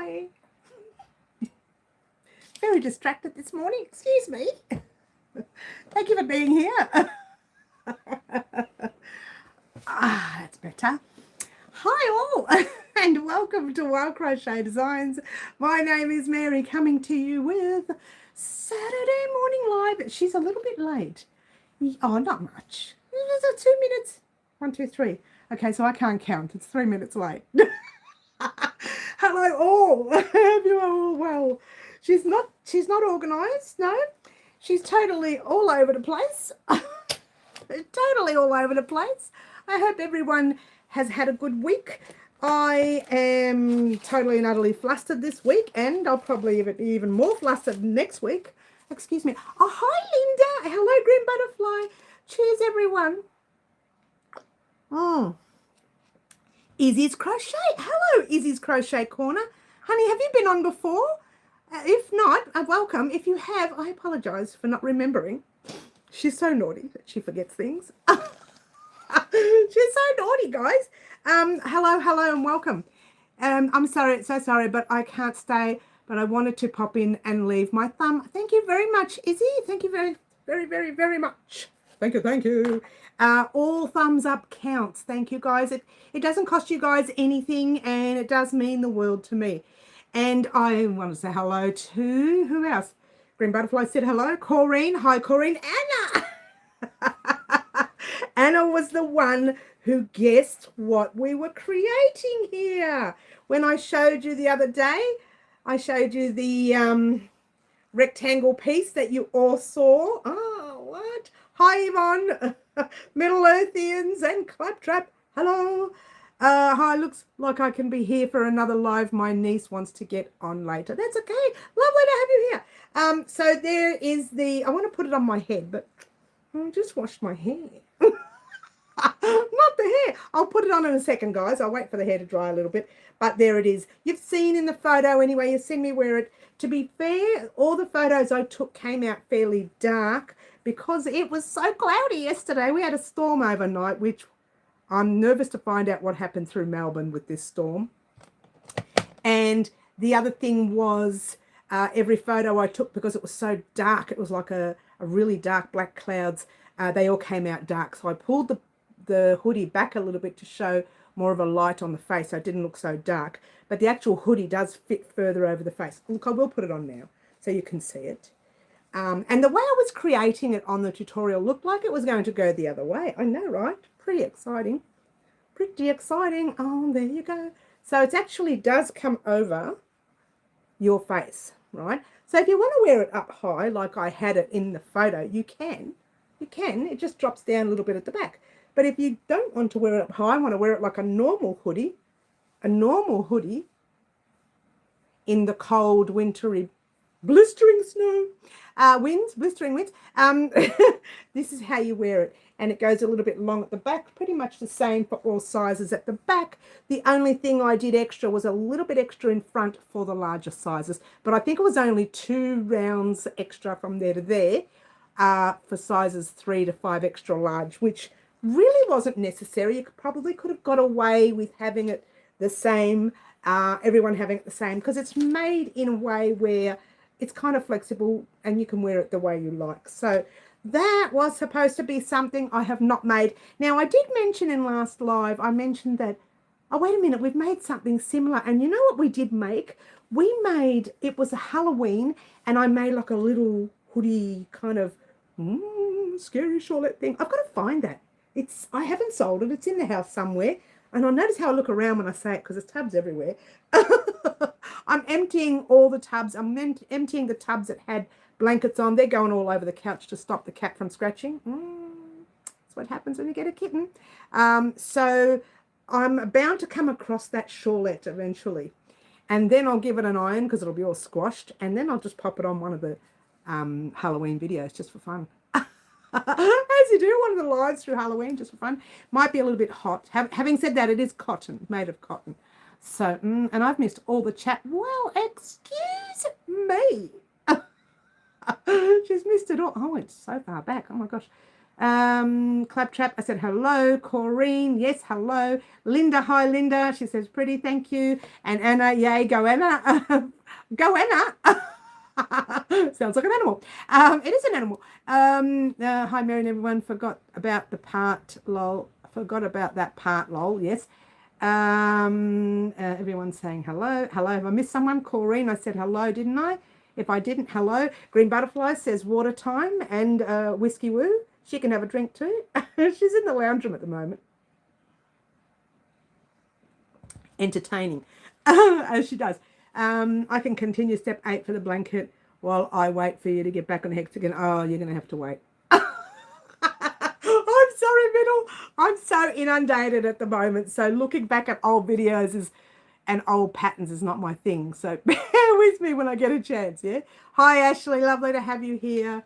Hi. Very distracted this morning. Excuse me. Thank you for being here. That's better. Hi all, and welcome to Wild Crochet Designs. My name is Mary, coming to you with Saturday morning live. She's a little bit late. Oh, not much. It's 2 minutes. 1, 2, 3. Okay, so I can't count. It's 3 minutes late. Hello all. Hope you are all well. She's not organized, no. She's totally all over the place. Totally all over the place. I hope everyone has had a good week. I am totally and utterly flustered this week, and I'll probably be even more flustered next week. Excuse me. Oh, hi, Linda. Hello, Green Butterfly. Cheers, everyone. Izzy's Crochet. Hello, Izzy's Crochet Corner. Honey, have you been on before? If not, welcome. If you have, I apologise for not remembering. She's so naughty that she forgets things. She's so naughty, guys. Hello, and welcome. I'm so sorry, but I can't stay. But I wanted to pop in and leave my thumb. Thank you very much, Izzy. Thank you very much. Thank you. All thumbs up counts. Thank you, guys. It doesn't cost you guys anything, and it does mean the world to me. And I want to say hello to, who else? Green Butterfly said hello. Corrine. Hi, Corrine. Anna. Anna was the one who guessed what we were creating here. When I showed you the other day, I showed you the rectangle piece that you all saw. Oh, what? Hi, Yvonne. Middle Earthians and Claptrap. Hello. Hi, looks like I can be here for another live. My niece wants to get on later. That's okay. Lovely to have you here. So there is I want to put it on my head, but I just washed my hair. Not the hair. I'll put it on in a second, guys. I'll wait for the hair to dry a little bit. But there it is. You've seen in the photo anyway. You've seen me wear it. To be fair, all the photos I took came out fairly dark because it was so cloudy yesterday. We had a storm overnight, which I'm nervous to find out what happened through Melbourne with this storm. And the other thing was every photo I took, because it was so dark, it was like a really dark black clouds, they all came out dark. So I pulled the hoodie back a little bit to show more of a light on the face so it didn't look so dark. But the actual hoodie does fit further over the face. Look, I will put it on now so you can see it. And the way I was creating it on the tutorial looked like it was going to go the other way. I know, right? Pretty exciting. Pretty exciting. Oh, there you go. So it actually does come over your face, right? So if you want to wear it up high, like I had it in the photo, you can. You can. It just drops down a little bit at the back. But if you don't want to wear it up high, want to wear it like a normal hoodie in the cold, wintry, blistering snow, blistering winds, this is how you wear it. And it goes a little bit long at the back, pretty much the same for all sizes at the back. The only thing I did extra was a little bit extra in front for the larger sizes. But I think it was only 2 rounds extra from there to there for sizes 3 to 5 extra large, which really wasn't necessary. You probably could have got away with having it the same, everyone having it the same, because it's made in a way where it's kind of flexible and you can wear it the way you like. So that was supposed to be something I have not made. Now, I did mention in last live, I mentioned that, oh, wait a minute, we've made something similar. And you know what we did make? It was a Halloween, and I made like a little hoodie kind of scary shawlette thing. I've got to find that. I haven't sold it. It's in the house somewhere. And I notice how I look around when I say it because there's tubs everywhere. I'm emptying all the tubs. I'm emptying the tubs that had blankets on. They're going all over the couch to stop the cat from scratching. That's what happens when you get a kitten. So I'm bound to come across that shawlette eventually. And then I'll give it an iron because it'll be all squashed. And then I'll just pop it on one of the Halloween videos just for fun. As you do, one of the lives through Halloween just for fun. Might be a little bit hot. Having said that, it is cotton, made of cotton. So, and I've missed all the chat. Well, excuse me. She's missed it all. Oh, it's so far back. Oh my gosh. Claptrap, I said hello. Corrine, yes, hello. Linda, hi Linda. She says pretty, thank you. And Anna, yay, go Anna. Go Anna. Sounds like an animal. It is an animal. Hi Mary and everyone. Forgot about the part, lol. Forgot about that part, lol. Yes. Everyone's saying hello. Hello. Have I missed someone? Corrine, I said hello, didn't I? If I didn't, hello. Green Butterfly says water time and Whiskey Woo. She can have a drink too. She's in the lounge room at the moment. Entertaining, as she does. I can continue step 8 for the blanket while I wait for you to get back on the hexagon. Oh, you're going to have to wait. I'm sorry, Middle. I'm so inundated at the moment. So looking back at old videos and old patterns is not my thing. So bear with me when I get a chance, yeah? Hi, Ashley. Lovely to have you here.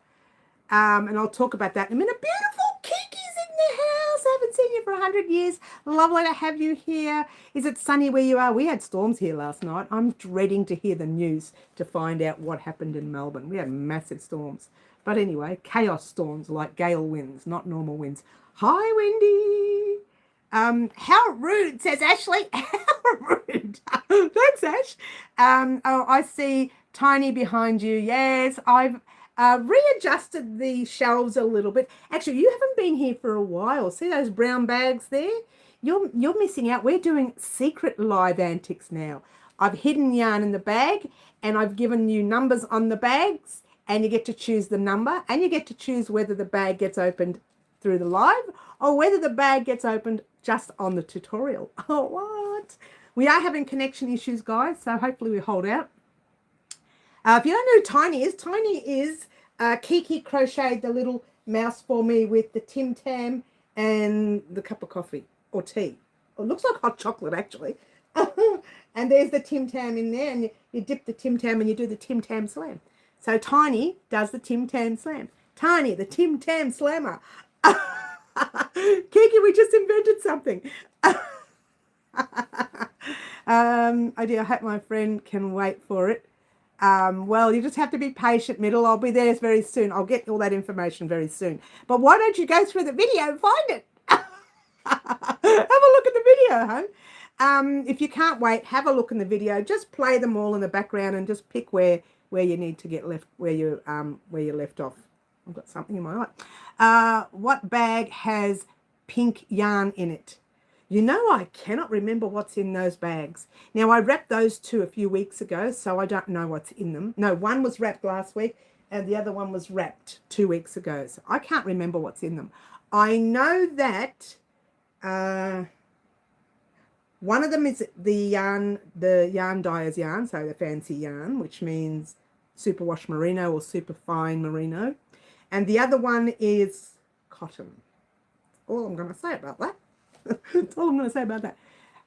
And I'll talk about that in a minute. Beautiful Kiki's in the house. I haven't seen you for 100 years. Lovely to have you here. Is it sunny where you are? We had storms here last night. I'm dreading to hear the news to find out what happened in Melbourne. We had massive storms. But anyway, chaos storms like gale winds, not normal winds. Hi, Wendy. How rude, says Ashley. How rude. Thanks, Ash. Oh, I see Tiny behind you. Yes, I've readjusted the shelves a little bit. Actually, you haven't been here for a while. See those brown bags there? You're missing out. We're doing secret live antics now. I've hidden yarn in the bag and I've given you numbers on the bags and you get to choose the number and you get to choose whether the bag gets opened through the live or whether the bag gets opened just on the tutorial. Oh, what? We are having connection issues, guys, so hopefully we hold out. If you don't know who Tiny is Kiki crocheted the little mouse for me with the Tim Tam and the cup of coffee or tea. It looks like hot chocolate, actually. And there's the Tim Tam in there, and you dip the Tim Tam and you do the Tim Tam slam. So Tiny does the Tim Tam slam. Tiny, the Tim Tam slammer. Kiki, we just invented something. Oh dear, I hope my friend can wait for it. Well, you just have to be patient, Middle. I'll be there very soon. I'll get all that information very soon. But why don't you go through the video and find it? Have a look at the video, huh? If you can't wait, have a look in the video. Just play them all in the background and just pick where you need to get left, where you left off. I've got something in my eye. What bag has pink yarn in it? You know, I cannot remember what's in those bags. Now, I wrapped those two a few weeks ago, so I don't know what's in them. No, one was wrapped last week and the other one was wrapped 2 weeks ago. So I can't remember what's in them. I know that one of them is the yarn dyer's yarn, so the fancy yarn, which means superwash merino or super fine merino. And the other one is cotton. All I'm going to say about that. That's all I'm going to say about that.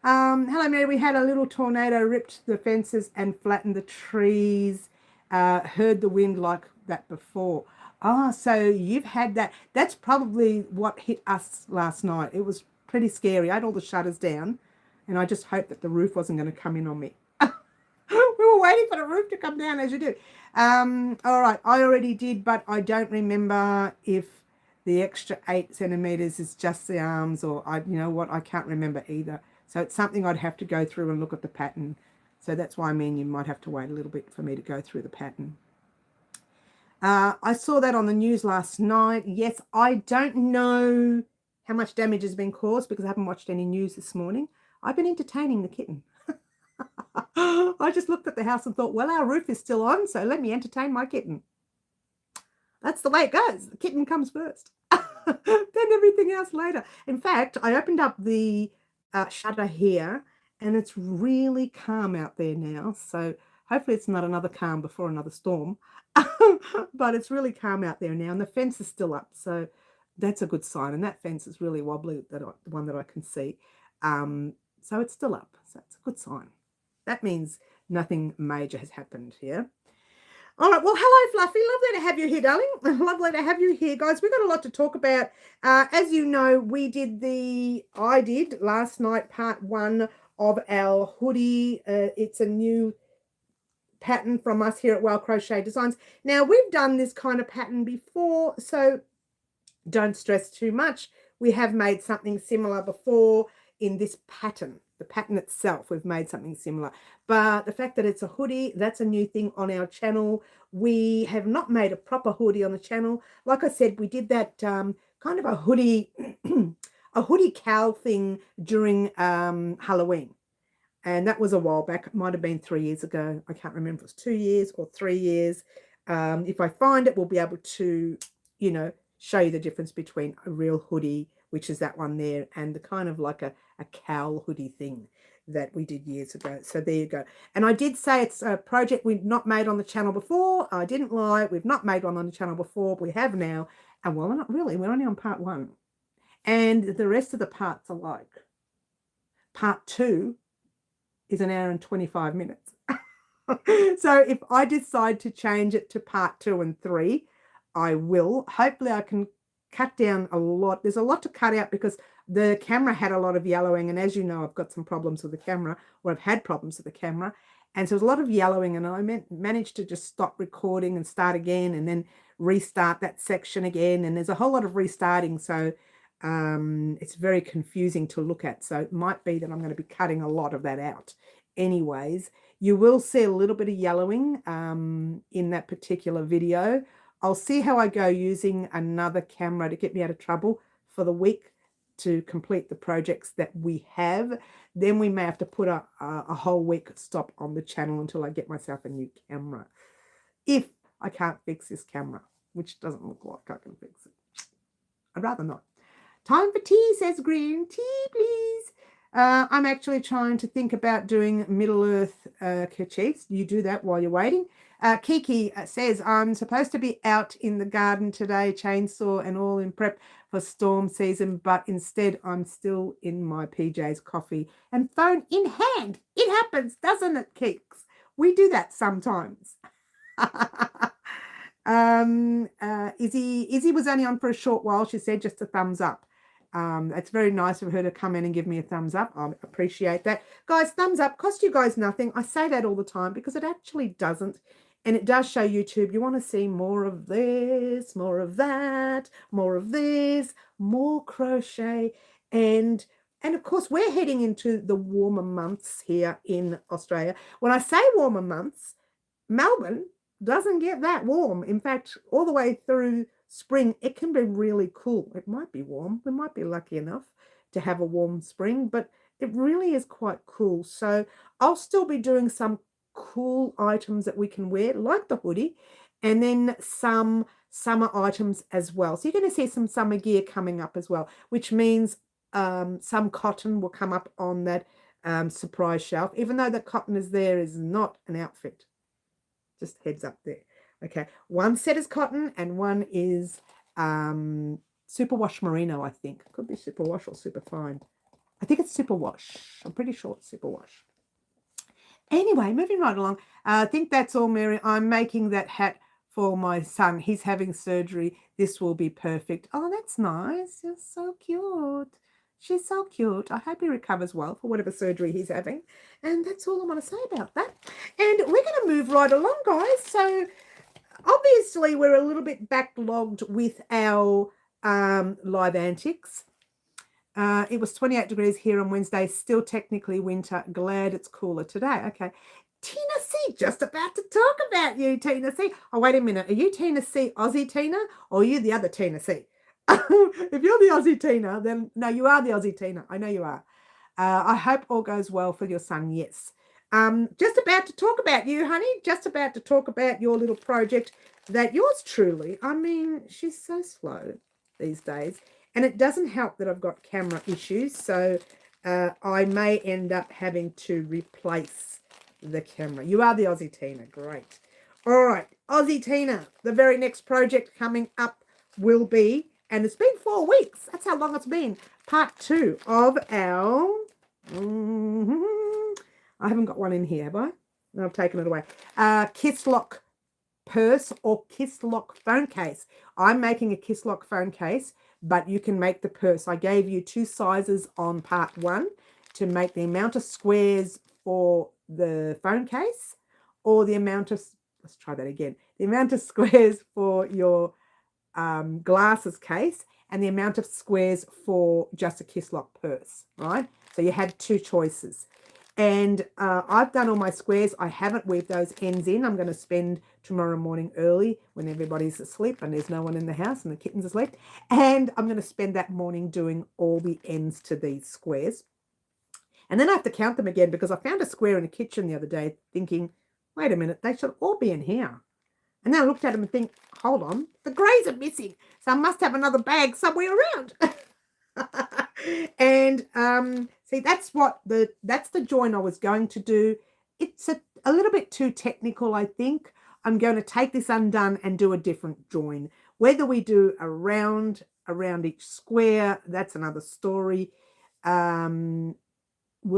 Hello, Mary. We had a little tornado, ripped the fences and flattened the trees. Heard the wind like that before. Oh, so you've had that. That's probably what hit us last night. It was pretty scary. I had all the shutters down and I just hoped that the roof wasn't going to come in on me. We were waiting for the roof to come down, as you do. All right, I already did, but I don't remember if the extra 8 centimeters is just the arms or you know what, I can't remember either. So it's something I'd have to go through and look at the pattern. So that's why I mean you might have to wait a little bit for me to go through the pattern. I saw that on the news last night. Yes, I don't know how much damage has been caused because I haven't watched any news this morning. I've been entertaining the kitten. I just looked at the house and thought, well, our roof is still on, so let me entertain my kitten. That's the way it goes. The kitten comes first, then everything else later. In fact, I opened up the shutter here and it's really calm out there now. So hopefully it's not another calm before another storm, but it's really calm out there now and the fence is still up. So that's a good sign. And that fence is really wobbly, the one that I can see. So it's still up. So it's a good sign. That means nothing major has happened here. All right, well, hello, Fluffy. Lovely to have you here, darling. Lovely to have you here, guys. We've got a lot to talk about. As you know, I did last night part 1 of our hoodie. It's a new pattern from us here at Well Crochet Designs. Now, we've done this kind of pattern before, so Don't stress too much. We have made something similar before in this pattern. The pattern itself, we've made something similar. But the fact that it's a hoodie, that's a new thing on our channel. We have not made a proper hoodie on the channel. Like I said, we did that kind of a hoodie, a hoodie cowl thing during Halloween. And that was a while back. It might have been 3 years ago. I can't remember if it was 2 years or 3 years. If I find it, we'll be able to, show you the difference between a real hoodie, which is that one there, and the kind of like a cowl hoodie thing that we did years ago. So there you go. And I did say it's a project we've not made on the channel before. I didn't lie. We've not made one on the channel before. We have now. And well, not really. We're only on part 1. And the rest of the parts are like part 2 is 1 hour and 25 minutes. So if I decide to change it to part 2 and 3, I will. Hopefully I can cut down a lot. There's a lot to cut out because the camera had a lot of yellowing. And as you know, I've got some problems with the camera, or I've had problems with the camera. And so there's a lot of yellowing, and I managed to just stop recording and start again and then restart that section again. And there's a whole lot of restarting. So it's very confusing to look at. So it might be that I'm going to be cutting a lot of that out. Anyways, you will see a little bit of yellowing in that particular video. I'll see how I go using another camera to get me out of trouble for the week to complete the projects that we have. Then we may have to put a whole week stop on the channel until I get myself a new camera. If I can't fix this camera, which doesn't look like I can fix it. I'd rather not. Time for tea, says Green. Tea, please. I'm actually trying to think about doing Middle Earth kerchiefs. You do that while you're waiting. Kiki says, I'm supposed to be out in the garden today, chainsaw and all in prep for storm season, but instead I'm still in my PJs, coffee and phone in hand. It happens, doesn't it, Keeks? We do that sometimes. Izzy was only on for a short while. She said just a thumbs up. It's very nice of her to come in and give me a thumbs up. I appreciate that. Guys, thumbs up cost you guys nothing. I say that all the time because it actually doesn't. And it does show YouTube, you want to see more of this, more of that, more of this, more crochet. And of course, we're heading into the warmer months here in Australia. When I say warmer months, Melbourne doesn't get that warm. In fact, all the way through spring, it can be really cool. It might be warm. We might be lucky enough to have a warm spring, but it really is quite cool. So I'll still be doing some cool items that we can wear, like the hoodie, and then some summer items as well. So you're going to see some summer gear coming up as well, which means some cotton will come up on that surprise shelf. Even though the cotton is there, is not an outfit. Just heads up there. Okay, one set is cotton and one is superwash merino, I think. Could be superwash or superfine. I think it's superwash. I'm pretty sure it's superwash. Anyway, moving right along. I think that's all, Mary. I'm making that hat for my son. He's having surgery. This will be perfect. Oh, that's nice. You're so cute. She's so cute. I hope he recovers well for whatever surgery he's having. And that's all I want to say about that. And we're going to move right along, guys. So obviously we're a little bit backlogged with our live antics. It was 28 degrees here on Wednesday, still technically winter. Glad it's cooler today. Okay. Tina C, just about to talk about you, Tina C. Oh, wait a minute. Are you Tina C, Aussie Tina, or are you the other Tina C? If you're the Aussie Tina, then no, you are the Aussie Tina. I know you are. I hope all goes well for your son. Yes. Just about to talk about you, honey. Just about to talk about your little project that yours truly. I mean, she's so slow these days. And it doesn't help that I've got camera issues. So I may end up having to replace the camera. You are the Aussie Tina. Great. All right. Aussie Tina. The very next project coming up will be, and it's been 4 weeks. That's how long it's been. Part 2 of our... I haven't got one in here, have I? No, I've taken it away. Kisslock purse or Kisslock phone case. I'm making a Kisslock phone case, but you can make the purse. I gave you 2 sizes on part 1 to make the amount of squares for the phone case, or the amount of, let's try that again, the amount of squares for your glasses case and the amount of squares for just a Kisslock purse, right? So you had two choices. And I've done all my squares. I haven't weaved those ends in. I'm going to spend tomorrow morning early when everybody's asleep and there's no one in the house and the kitten's asleep. And I'm going to spend that morning doing all the ends to these squares. And then I have to count them again because I found a square in the kitchen the other day thinking, wait a minute, they should all be in here. And then I looked at them and think, hold on, the greys are missing. So I must have another bag somewhere around. And see, that's the join I was going to do. It's a little bit too technical, I think. I'm going to take this undone and do a different join. Whether we do a round around each square, that's another story. Will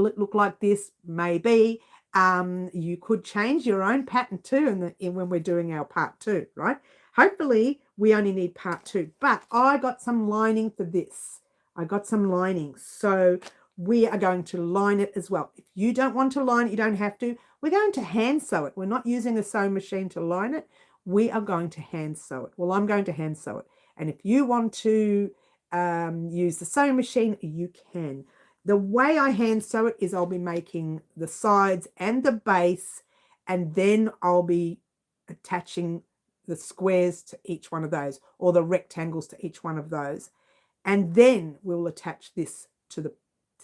it look like this? Maybe. You could change your own pattern too when we're doing our part 2, right? Hopefully we only need part 2, but I got some lining for this. I got some lining, so we are going to line it as well. If you don't want to line it, you don't have to. We're going to hand sew it. We're not using a sewing machine to line it. We are going to hand sew it. Well, I'm going to hand sew it. And if you want to use the sewing machine, you can. The way I hand sew it is I'll be making the sides and the base, and then I'll be attaching the squares to each one of those, or the rectangles to each one of those. And then we'll attach this to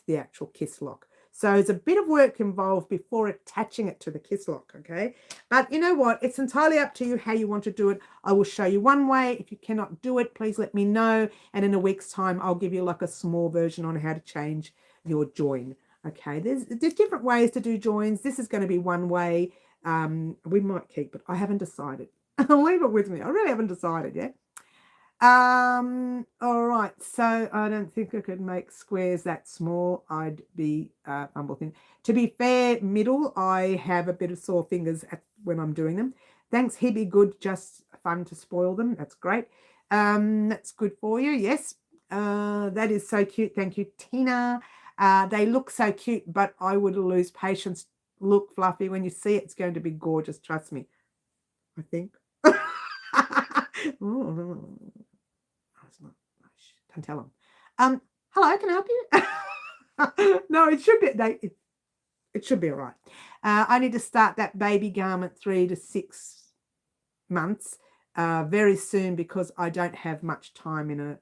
the actual Kisslock. So there's a bit of work involved before attaching it to the Kisslock, okay? But you know what? It's entirely up to you how you want to do it. I will show you one way. If you cannot do it, please let me know. And in a week's time, I'll give you like a small version on how to change your join. Okay, there's different ways to do joins. This is going to be one way. We might keep it. I haven't decided. Leave it with me. I really haven't decided yet. All right, so I don't think I could make squares that small. I'd be fumble thin. To be fair, middle, I have a bit of sore fingers when I'm doing them. Thanks, Hibby. Good, just fun to spoil them. That's great. That's good for you. Yes, that is so cute. Thank you, Tina. They look so cute, but I would lose patience. Look, Fluffy, when you see it, it's going to be gorgeous. Trust me. I think. Don't tell them. Hello, can I help you? No, it should be. It should be all right. I need to start that baby garment 3 to 6 months very soon because I don't have much time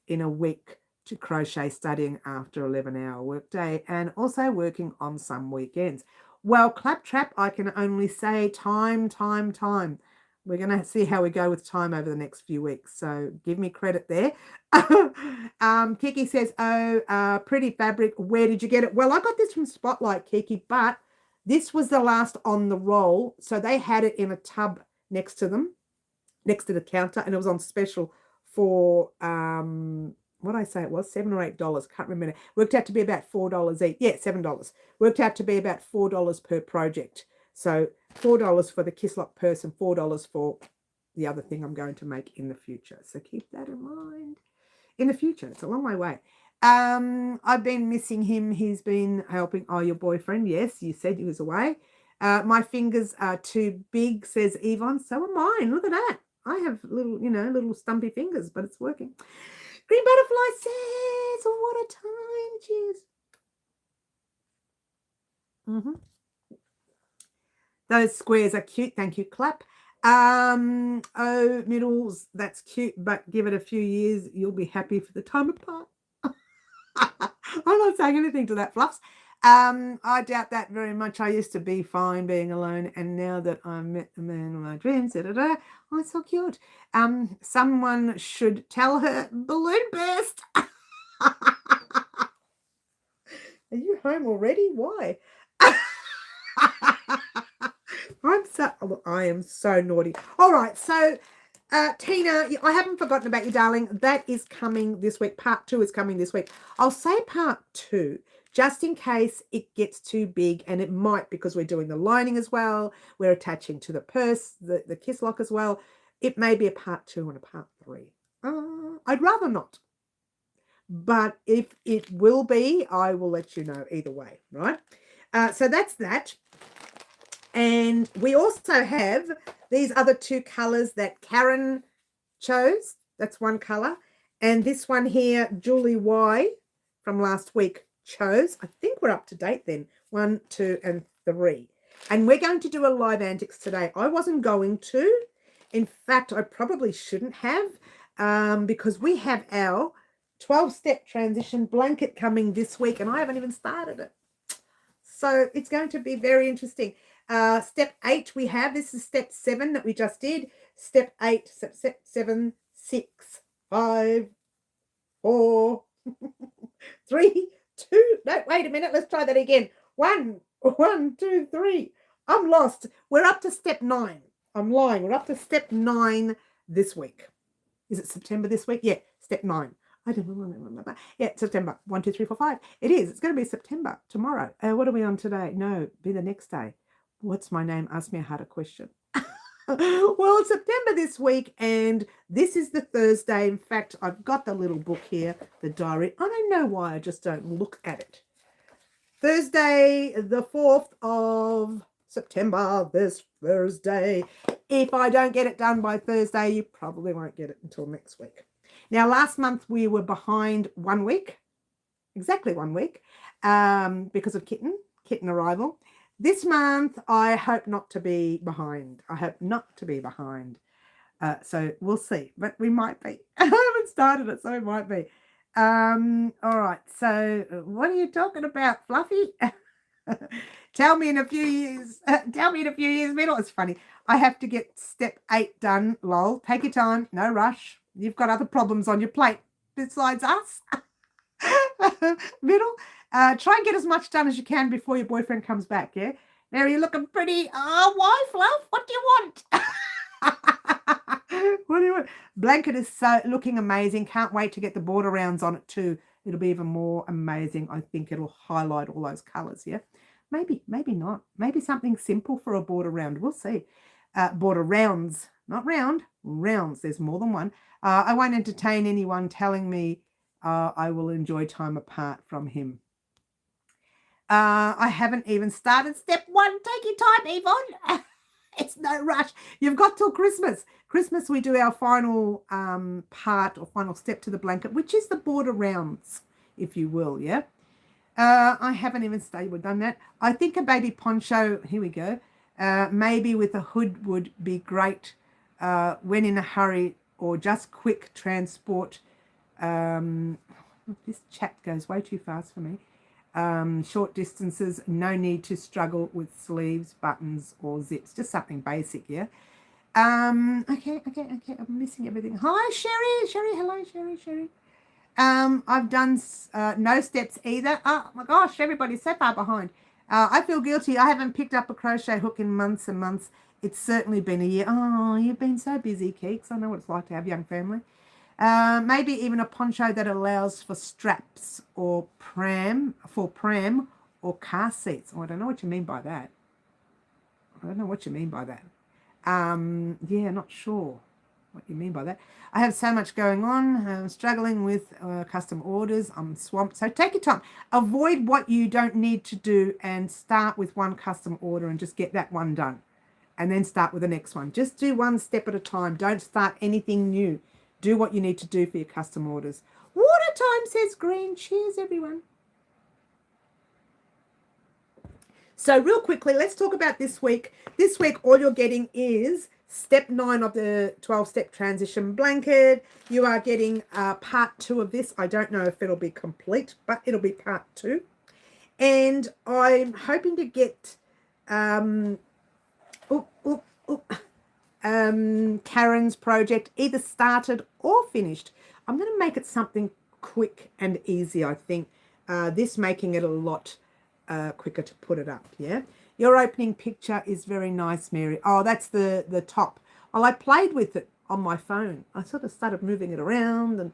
in a week to crochet studying after 11-hour workday and also working on some weekends. Well, Claptrap, I can only say time. We're going to see how we go with time over the next few weeks. So give me credit there. Kiki says, pretty fabric. Where did you get it? Well, I got this from Spotlight, Kiki, but this was the last on the roll. So they had it in a tub next to the counter, and it was on special for, what did I say it was? $7 or $8. Can't remember. Worked out to be about $4 each. Yeah, $7. Worked out to be about $4 per project. So $4 for the Kisslock purse and $4 for the other thing I'm going to make in the future. So keep that in mind. In the future, it's a long way away. I've been missing him. He's been helping. Oh, your boyfriend. Yes, you said he was away. My fingers are too big, says Yvonne. So are mine. Look at that. I have little stumpy fingers, but it's working. Green Butterfly says, what a time. Cheers. Those squares are cute. Thank you, Clap. Oh, Middles, that's cute, but give it a few years. You'll be happy for the time apart. I'm not saying anything to that, Fluffs. I doubt that very much. I used to be fine being alone, and now that I met the man of my dreams, oh, it's so cute. Someone should tell her balloon burst. Are you home already? Why? I am so naughty. All right, so Tina, I haven't forgotten about you, darling. That is coming this week. Part 2 is coming this week. I'll say part 2 just in case it gets too big, and it might because we're doing the lining as well. We're attaching to the purse, the Kisslock as well. It may be a part 2 and a part 3. I'd rather not. But if it will be, I will let you know either way, right? So that's that. And we also have these other 2 colors that Karen chose. That's one colour. And this one here, Julie Y from last week chose. I think we're up to date then. 1, 2, and 3. And we're going to do a live antics today. I wasn't going to. In fact, I probably shouldn't have because we have our 12-step transition blanket coming this week and I haven't even started it. So it's going to be very interesting. Step 8 we have. This is step 7 that we just did. Step 8, step 7, 6, 5, 4, 3, 2. No, wait a minute. Let's try that again. 1, 2, 3. I'm lost. We're up to step 9. I'm lying. We're up to step 9 this week. Is it September this week? Yeah, step 9. I don't remember. Yeah, September. 1, 2, 3, 4, 5. It is. It's going to be September tomorrow. What are we on today? No, be the next day. What's my name? Ask me a harder question. Well, it's September this week, and this is the Thursday. In fact, I've got the little book here, the diary. I don't know why I just don't look at it. Thursday, the 4th of September, this Thursday. If I don't get it done by Thursday, you probably won't get it until next week. Now, last month we were behind 1 week, exactly 1 week, because of kitten arrival. This month, I hope not to be behind. I hope not to be behind. So we'll see, but we might be. I haven't started it, so we might be. All right. So what are you talking about, Fluffy? Tell me in a few years. Middle. It's funny. I have to get step 8 done. Lol. Take your time. No rush. You've got other problems on your plate besides us. Middle. Try and get as much done as you can before your boyfriend comes back, yeah? Now you're looking pretty. Oh, why, Fluff? What do you want? What do you want? Blanket is so looking amazing. Can't wait to get the border rounds on it too. It'll be even more amazing. I think it'll highlight all those colours, yeah? Maybe not. Maybe something simple for a border round. We'll see. Border rounds, not round, rounds. There's more than one. I won't entertain anyone telling me I will enjoy time apart from him. I haven't even started step 1. Take your time, Yvonne. It's no rush. You've got till Christmas. Christmas, we do our final part or final step to the blanket, which is the border rounds, if you will, yeah? I haven't even started. We've done that. I think a baby poncho, here we go, maybe with a hood would be great when in a hurry or just quick transport. This chat goes way too fast for me. Short distances, no need to struggle with sleeves, buttons, or zips. Just something basic, yeah? Okay. I'm missing everything. Hi, Sherry. Hello, Sherry. I've done no steps either. Oh, my gosh, everybody's so far behind. I feel guilty. I haven't picked up a crochet hook in months and months. It's certainly been a year. Oh, you've been so busy, Keeks. I know what it's like to have a young family. Maybe even a poncho that allows for straps or pram or car seats. Oh, I don't know what you mean by that. Yeah, not sure what you mean by that. I have so much going on. I'm struggling with custom orders. I'm swamped. So take your time. Avoid what you don't need to do and start with one custom order and just get that one done. And then start with the next one. Just do one step at a time. Don't start anything new. Do what you need to do for your custom orders. Water time, says Green. Cheers, everyone. So real quickly, let's talk about this week. This week, all you're getting is step 9 of the 12-step transition blanket. You are getting part 2 of this. I don't know if it'll be complete, but it'll be part 2. And I'm hoping to get Karen's project either started or finished. I'm going to make it something quick and easy, I think. This making it a lot quicker to put it up, yeah? Your opening picture is very nice, Mary. Oh, that's the top. Well, I played with it on my phone. I sort of started moving it around and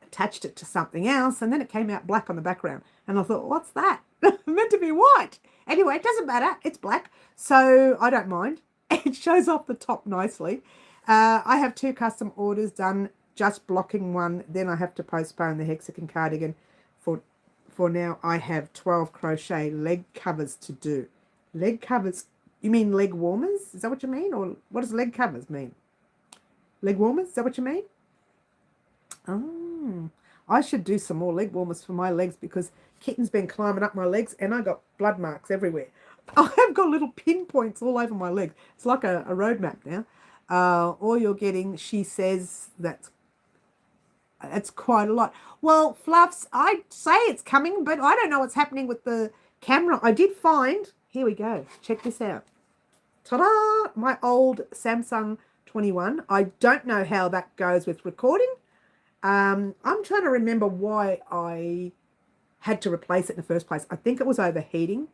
attached it to something else, and then it came out black on the background. And I thought, what's that? Meant to be white. Anyway, it doesn't matter. It's black, so I don't mind. It shows off the top nicely. I have 2 custom orders done, just blocking one. Then I have to postpone the hexagon cardigan. For now, I have 12 crochet leg covers to do. Leg covers, you mean leg warmers? Is that what you mean? Or what does leg covers mean? Leg warmers, is that what you mean? Oh, I should do some more leg warmers for my legs because kitten's been climbing up my legs and I got blood marks everywhere. I have got little pinpoints all over my legs. It's like a road map now. All you're getting, she says, that's quite a lot. Well, Fluffs, I'd say it's coming, but I don't know what's happening with the camera. I did find, here we go, check this out. Ta-da! My old Samsung 21. I don't know how that goes with recording. I'm trying to remember why I had to replace it in the first place. I think it was overheating.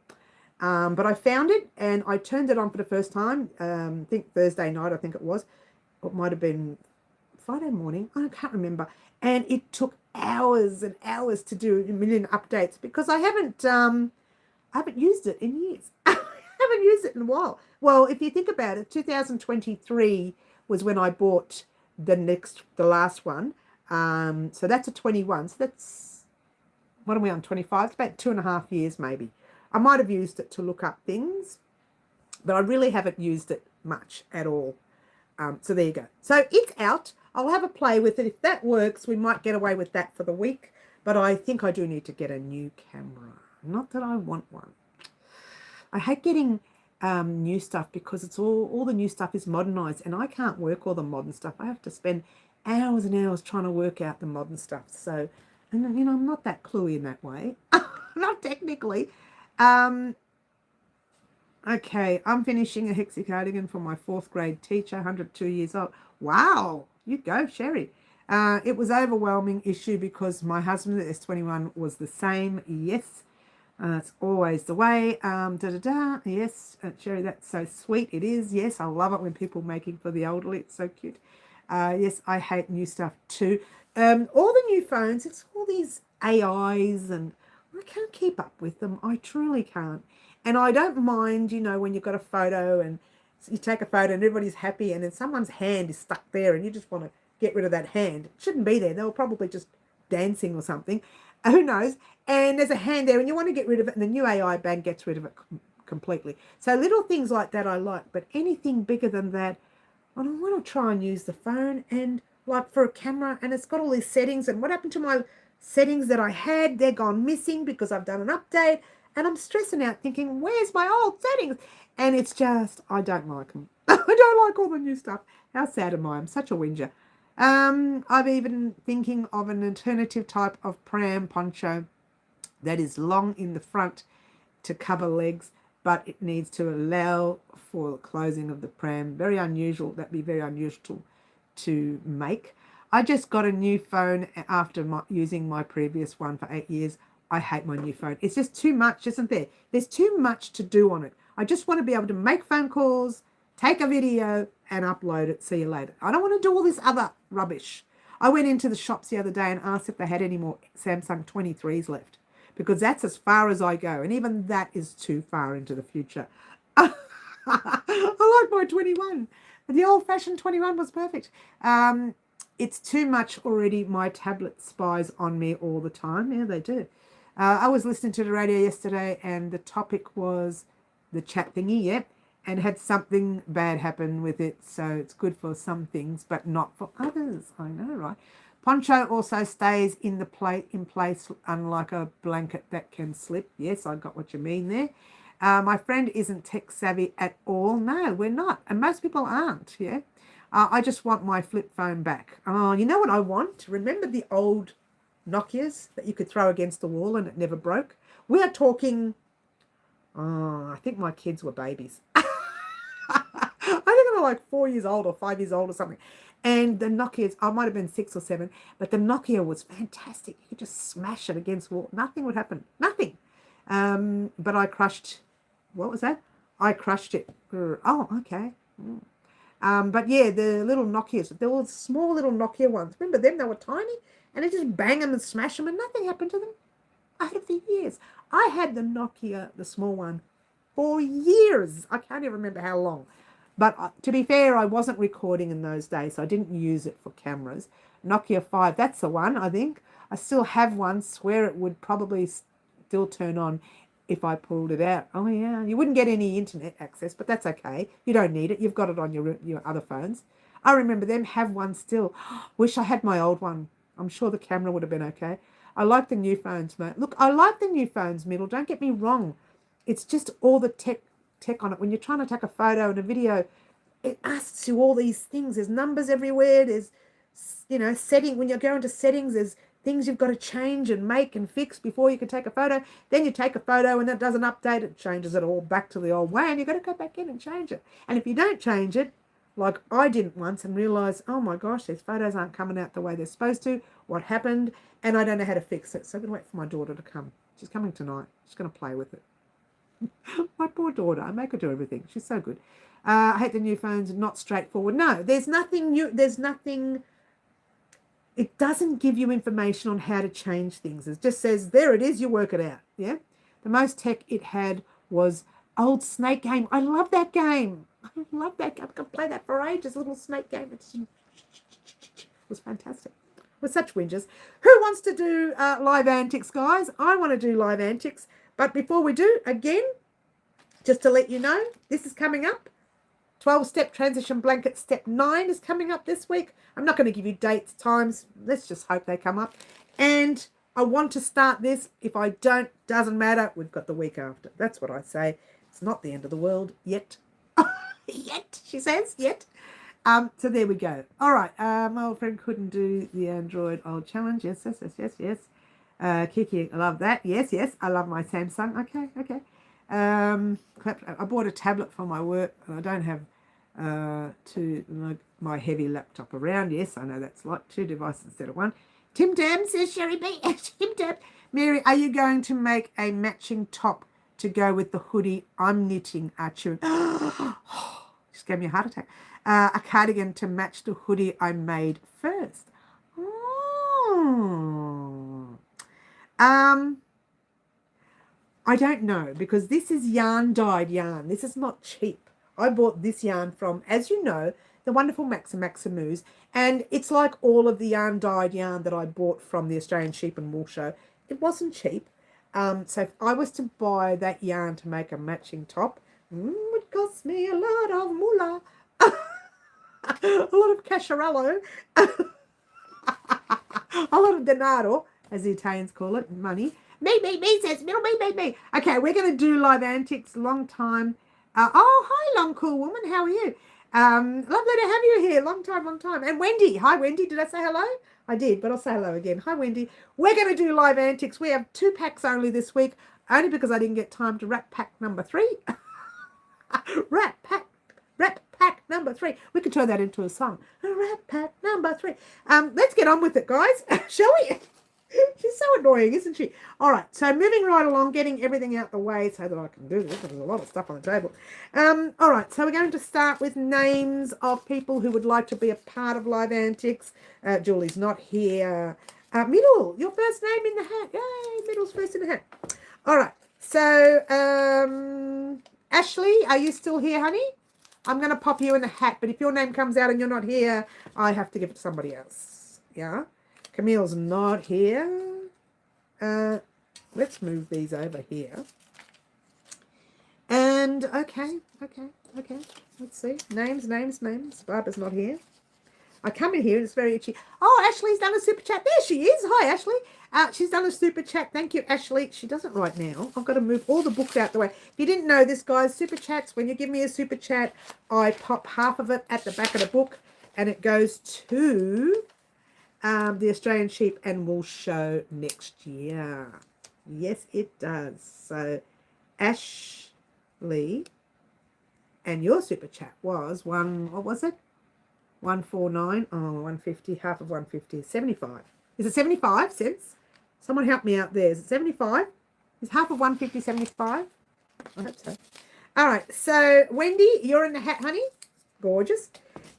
But I found it and I turned it on for the first time. I think Thursday night, I think it was. It might have been Friday morning. I can't remember. And it took hours and hours to do a million updates because I haven't used it in years. I haven't used it in a while. Well, if you think about it, 2023 was when I bought the last one. So that's a 21. So that's, what are we on, 25? It's about 2.5 years maybe. I might have used it to look up things, but I really haven't used it much at all. So there you go. So it's out. I'll have a play with it. If that works, we might get away with that for the week. But I think I do need to get a new camera. Not that I want one. I hate getting new stuff because it's all the new stuff is modernized and I can't work all the modern stuff. I have to spend hours and hours trying to work out the modern stuff. So, and you know, I'm not that cluey in that way. Not technically. Okay, I'm finishing a Hexie cardigan for my 4th grade teacher, 102 years old. Wow, you go, Sherry. It was overwhelming issue because my husband at S21 was the same. Yes. It's always the way. Yes, Sherry, that's so sweet. It is. Yes, I love it when people making for the elderly. It's so cute. Yes, I hate new stuff too. All the new phones, it's all these AIs and I can't keep up with them. I truly can't. And I don't mind, you know, when you've got a photo and you take a photo and everybody's happy and then someone's hand is stuck there and you just want to get rid of that hand. It shouldn't be there. They were probably just dancing or something. Who knows? And there's a hand there and you want to get rid of it and the new AI bag gets rid of it completely. So little things like that I like, but anything bigger than that, I don't want to try and use the phone and like for a camera and it's got all these settings and what happened to my settings that I had? They're gone missing because I've done an update and I'm stressing out thinking, where's my old settings? And it's just, I don't like them. I don't like all the new stuff. How sad am I? I'm such a whinger. I'm even thinking of an alternative type of pram poncho that is long in the front to cover legs, but it needs to allow for the closing of the pram. Very unusual. That'd be very unusual to make. I just got a new phone after using my previous one for 8 years. I hate my new phone. It's just too much, isn't there? There's too much to do on it. I just want to be able to make phone calls, take a video and upload it. See you later. I don't want to do all this other rubbish. I went into the shops the other day and asked if they had any more Samsung 23s left because that's as far as I go. And even that is too far into the future. I like my 21. The old-fashioned 21 was perfect. It's too much already. My tablet spies on me all the time. Yeah, they do. I was listening to the radio yesterday and the topic was the chat thingy, yep, and had something bad happen with it. So it's good for some things, but not for others. I know, right? Poncho also stays in place, unlike a blanket that can slip. Yes, I got what you mean there. My friend isn't tech savvy at all. No, we're not. And most people aren't, yeah. I just want my flip phone back. Oh, you know what I want? Remember the old Nokias that you could throw against the wall and it never broke? We are talking, I think my kids were babies. I think they were like 4 years old or 5 years old or something. And the Nokias, I might have been 6 or 7, but the Nokia was fantastic. You could just smash it against the wall. Nothing would happen. Nothing. But I crushed, what was that? I crushed it. Oh, okay. But yeah, the little Nokias, there were small little Nokia ones. Remember them? They were tiny and they just bang them and smash them and nothing happened to them. Over the years. I had the Nokia, the small one, for years. I can't even remember how long. But to be fair, I wasn't recording in those days, so I didn't use it for cameras. Nokia 5, that's the one, I think. I still have one, swear it would probably still turn on if I pulled it out. Oh, yeah, you wouldn't get any internet access, but that's okay. You don't need it. You've got it on your other phones. I remember them, have one still. Wish I had my old one. I'm sure the camera would have been okay. I like the new phones, mate. Look, I like the new phones, Middle. Don't get me wrong. It's just all the tech on it. When you're trying to take a photo and a video, it asks you all these things. There's numbers everywhere. There's, setting. When you're going to settings, there's things you've got to change and make and fix before you can take a photo. Then you take a photo and that doesn't update. It changes it all back to the old way, and you've got to go back in and change it. And if you don't change it, like I didn't once, and realised, oh my gosh, these photos aren't coming out the way they're supposed to. What happened? And I don't know how to fix it. So I'm going to wait for my daughter to come. She's coming tonight. She's going to play with it. My poor daughter. I make her do everything. She's so good. I hate the new phones. Not straightforward. No, there's nothing new. There's nothing. It doesn't give you information on how to change things. It just says, there it is. You work it out. Yeah. The most tech it had was old Snake Game. I love that game. I love that. I could play that for ages. A little snake game. It was fantastic. With such whinges. Who wants to do live antics, guys? I want to do live antics. But before we do, again, just to let you know, this is coming up. 12-step transition blanket step 9 is coming up this week. I'm not going to give you dates, times. Let's just hope they come up. And I want to start this. If I don't, doesn't matter. We've got the week after. That's what I say. It's not the end of the world yet. Yet, she says, yet. So there we go. All right. My old friend couldn't do the Android old challenge. Yes. Kiki, I love that. Yes. I love my Samsung. Okay. I bought a tablet for my work, and I don't have my heavy laptop around. Yes, I know that's like 2 devices instead of 1. Tim Tam says, Sherry B. Tim Tam. Mary, are you going to make a matching top to go with the hoodie I'm knitting? Just gave me a heart attack. A cardigan to match the hoodie I made first. I don't know, because this is yarn-dyed yarn. This is not cheap. I bought this yarn from, as you know, the wonderful Maximus, and it's like all of the yarn-dyed yarn that I bought from the Australian Sheep and Wool Show. It wasn't cheap. So if I was to buy that yarn to make a matching top, it cost me a lot of moolah. A lot of casharello. A lot of denaro, as the Italians call it, money. Me, says Middle, me. Okay, we're going to do live antics. Long time. Hi, long cool woman. How are you? Lovely to have you here. Long time. And Wendy. Hi, Wendy. Did I say hello? I did, but I'll say hello again. Hi, Wendy. We're going to do live antics. We have 2 packs only this week, only because I didn't get time to wrap pack number 3. Wrap pack number 3. We could turn that into a song. Wrap pack number 3. Let's get on with it, guys. Shall we? She's so annoying, isn't she? All right, so moving right along, getting everything out the way so that I can do this. There's a lot of stuff on the table. All right, so we're going to start with names of people who would like to be a part of Live Antics. Julie's not here. Middle, your first name in the hat. Yay, Middle's first in the hat. All right, so Ashley, are you still here, honey? I'm going to pop you in the hat, but if your name comes out and you're not here, I have to give it to somebody else. Yeah? Camille's not here. Let's move these over here. And, okay. Let's see. Names. Barbara's not here. I come in here and it's very itchy. Oh, Ashley's done a super chat. There she is. Hi, Ashley. She's done a super chat. Thank you, Ashley. She doesn't right now. I've got to move all the books out the way. If you didn't know this, guys, super chats, when you give me a super chat, I pop half of it at the back of the book and it goes to the Australian Sheep and Wool Show next year. Yes, it does. So, Ashley, and your super chat was what was it? 149, 150, half of 150 is 75. Is it 75 cents? Someone help me out there. Is it 75? Is half of 150 75? I hope so. All right, so Wendy, you're in the hat, honey. Gorgeous.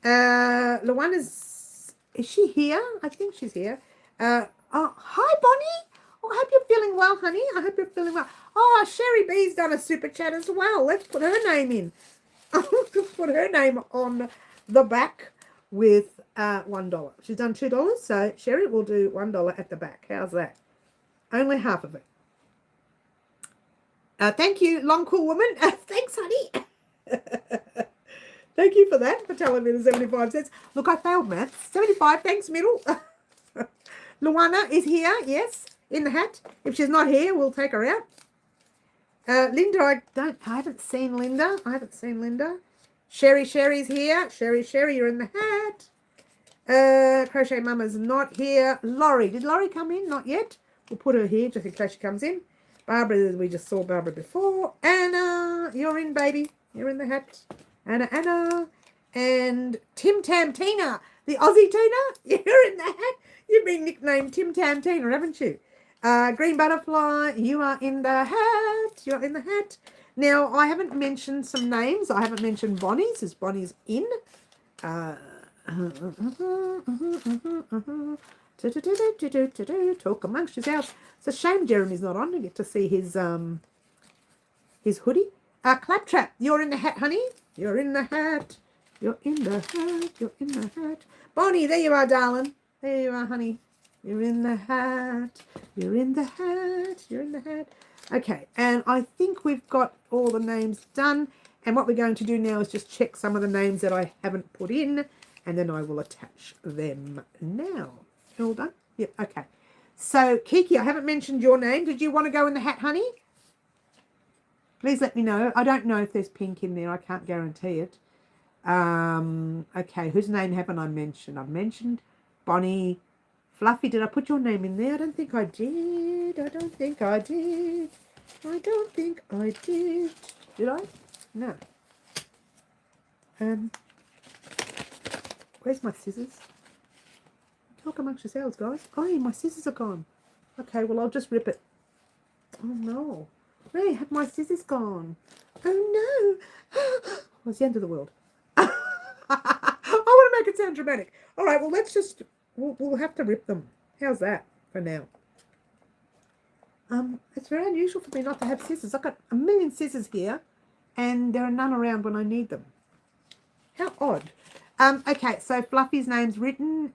Luana's, is she here? I think she's here. Hi, Bonnie. Oh, I hope you're feeling well, honey. I hope you're feeling well. Oh, Sherry B's done a super chat as well. Let's put her name in. Let's put her name on the back with $1. She's done $2, so Sherry will do $1 at the back. How's that? Only half of it. Thank you, long cool woman. Thanks, honey. Thank you for that, for telling me the 75 cents. Look, I failed maths. 75, thanks, Middle. Luana is here, yes, in the hat. If she's not here, we'll take her out. Linda, I haven't seen Linda. Sherry's here. Sherry, you're in the hat. Crochet Mama's not here. Laurie, did Laurie come in? Not yet. We'll put her here just in case she comes in. Barbara, we just saw Barbara before. Anna, you're in, baby. You're in the hat. Anna. And Tim Tam Tina, the Aussie Tina, you're in the hat. You've been nicknamed Tim Tam Tina, haven't you? Green Butterfly, you are in the hat. You're in the hat. Now, I haven't mentioned some names. I haven't mentioned Bonnie's, as Bonnie's in. Talk amongst yourselves. It's a shame Jeremy's not on. You get to see his hoodie. Claptrap, you're in the hat, honey. You're in the hat. You're in the hat. You're in the hat. Bonnie, there you are, darling. There you are, honey. You're in the hat. You're in the hat. You're in the hat. Okay, and I think we've got all the names done. And what we're going to do now is just check some of the names that I haven't put in, and then I will attach them now. All done? Yep, okay. So, Kiki, I haven't mentioned your name. Did you want to go in the hat, honey? Please let me know. I don't know if there's pink in there. I can't guarantee it. Okay, whose name haven't I mentioned? I've mentioned Bonnie. Fluffy, did I put your name in there? I don't think I did. I don't think I did. Did I? No. Where's my scissors? Talk amongst yourselves, guys. Oh, my scissors are gone. Okay, well, I'll just rip it. Oh, no. Where have my scissors gone? Oh, no. Well, it's the end of the world. I want to make it sound dramatic. All right, well, let's just... We'll have to rip them. How's that for now? It's very unusual for me not to have scissors. I've got a million scissors here, and there are none around when I need them. How odd. Okay, so Fluffy's name's written.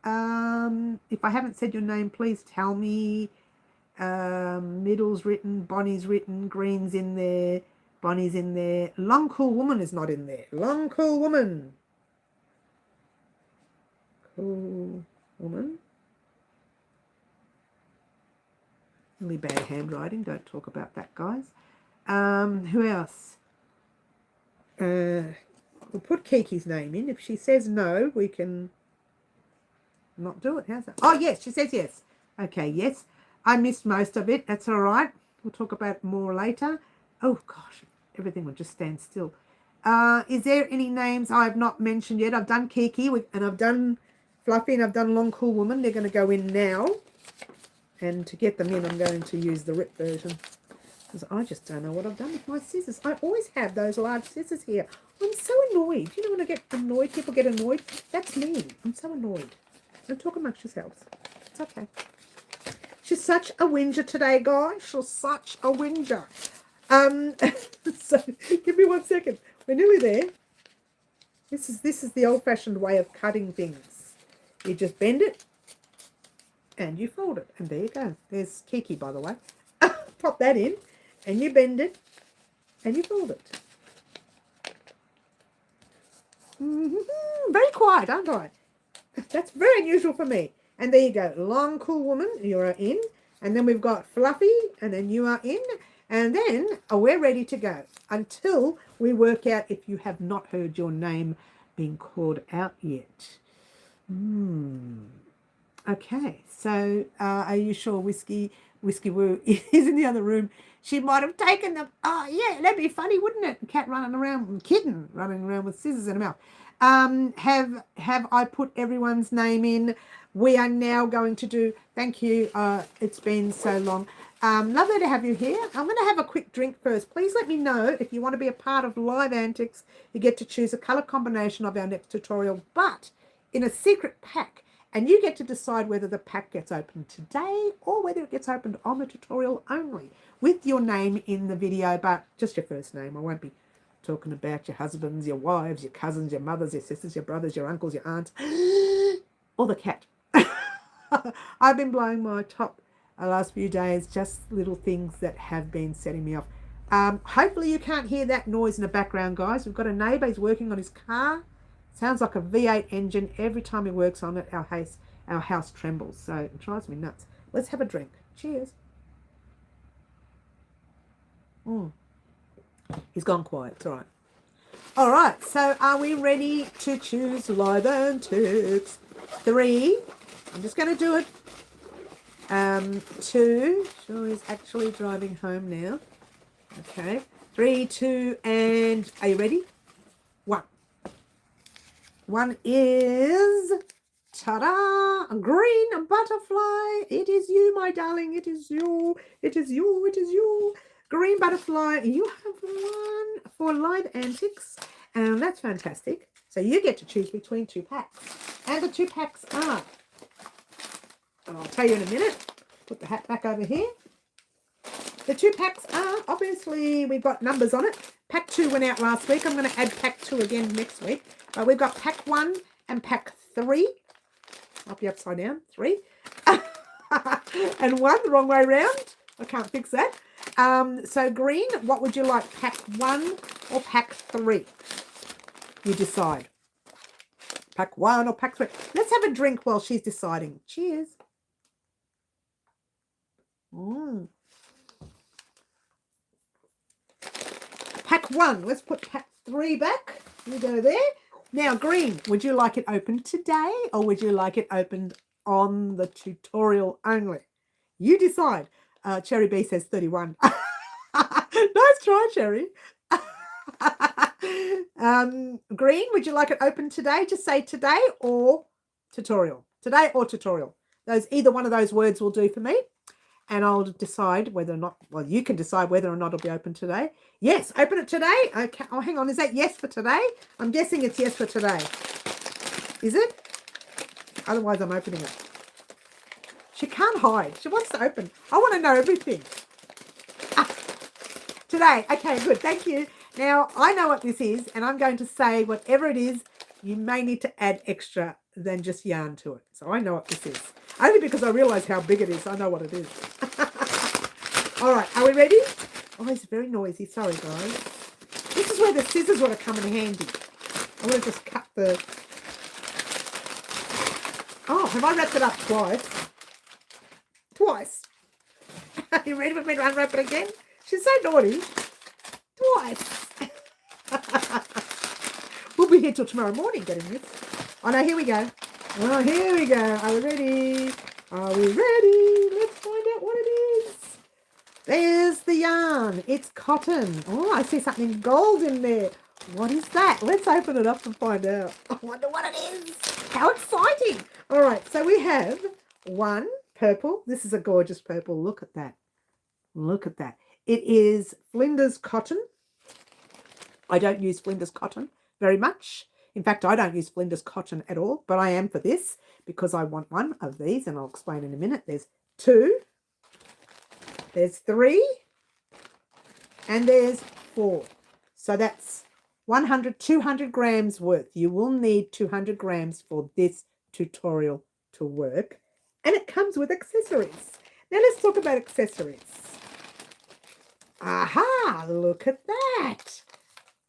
If I haven't said your name, please tell me. Middle's written. Bonnie's written. Green's in there. Bonnie's in there. Long Cool Woman is not in there. Long Cool Woman. Cool Woman. Really bad handwriting. Don't talk about that, guys. Who else? We'll put Kiki's name in. If she says no, we can not do it. How's that? Oh, yes, she says yes. Okay, yes. I missed most of it. That's all right. We'll talk about it more later. Oh, gosh, everything will just stand still. Is there any names I've not mentioned yet? I've done Kiki, and I've done Fluffy, and I've done Long Cool Woman. They're going to go in now. And to get them in, I'm going to use the rip version. Because I just don't know what I've done with my scissors. I always have those large scissors here. I'm so annoyed. You know when I get annoyed, people get annoyed? That's me. I'm so annoyed. Don't talk amongst yourselves. It's okay. She's such a whinger today, guys. She's such a whinger. So, give me 1 second. We're nearly there. This is the old-fashioned way of cutting things. You just bend it, and you fold it. And there you go. There's Kiki, by the way. Pop that in, and you bend it, and you fold it. Very quiet, aren't I? That's very unusual for me. And there you go. Long Cool Woman, you're in. And then we've got Fluffy, and then you are in. And then we're ready to go until we work out if you have not heard your name being called out yet. Okay, so are you sure Whiskey Woo is in the other room? She might have taken them. Oh, yeah, that'd be funny, wouldn't it? Cat running around, kitten running around with scissors in her mouth. Have I put everyone's name in? We are now going to do, thank you, it's been so long. Lovely to have you here. I'm going to have a quick drink first. Please let me know if you want to be a part of Live Antics. You get to choose a colour combination of our next tutorial, but in a secret pack. And you get to decide whether the pack gets opened today or whether it gets opened on the tutorial only with your name in the video, but just your first name. I won't be talking about your husbands, your wives, your cousins, your mothers, your sisters, your brothers, your uncles, your aunts, or the cat. I've been blowing my top the last few days, just little things that have been setting me off. Hopefully you can't hear that noise in the background, guys. We've got a neighbour, he's working on his car. Sounds like a V8 engine every time he works on it. Our our house trembles, so it drives me nuts. Let's have a drink. Cheers. He's gone quiet. It's all right. All right, so are we ready to choose live antics? 3. I'm just going to do it. 2. Sure is actually driving home now. Okay. 3, 2, and are you ready? 1. 1 is, ta-da, a green butterfly. It is you, my darling. It is you. It is you. It is you. Green butterfly. You have 1 for live antics. And that's fantastic. So you get to choose between 2 packs. And the 2 packs are, I'll tell you in a minute. Put the hat back over here. The 2 packs are, obviously, we've got numbers on it. Pack 2 went out last week. I'm going to add pack 2 again next week. But we've got pack 1 and pack 3. I'll be upside down. 3. And 1 the wrong way around. I can't fix that. So green, what would you like? Pack 1 or pack 3? You decide. Pack 1 or pack 3. Let's have a drink while she's deciding. Cheers. Pack 1. Let's put pack 3 back. You go there. Now, green, would you like it opened today or would you like it opened on the tutorial only? You decide. Cherry B says 31. Nice try, Cherry. Green, would you like it open today? Just say today or tutorial. Today or tutorial. Either one of those words will do for me. And I'll decide whether or not, well, you can decide whether or not it'll be open today. Yes, open it today. Okay. Oh, hang on. Is that yes for today? I'm guessing it's yes for today. Is it? Otherwise, I'm opening it. She can't hide. She wants to open. I want to know everything. Today. Okay, good. Thank you. Now, I know what this is, and I'm going to say whatever it is, you may need to add extra than just yarn to it. So I know what this is. Only because I realise how big it is. I know what it is. All right, are we ready? Oh, it's very noisy. Sorry, guys. This is where the scissors would have come in handy. I would have just cut the... Oh, have I wrapped it up twice? Twice. Are you ready for me to unwrap it again? She's so naughty. Twice. We'll be here till tomorrow morning getting this. Oh, no, here we go. Oh, here we go. Are we ready? Are we ready? Let's find out what it is. There's the yarn. It's cotton. Oh, I see something gold in there. What is that? Let's open it up and find out. I wonder what it is. How exciting. All right, so we have 1 purple. This is a gorgeous purple. Look at that. Look at that. It is Flinders cotton. I don't use Flinders cotton very much. In fact, I don't use Flinders cotton at all, but I am for this because I want 1 of these, and I'll explain in a minute. There's 2, there's 3, and there's 4. So that's 200 grams worth. You will need 200 grams for this tutorial to work, and it comes with accessories. Now let's talk about accessories. Aha, look at that.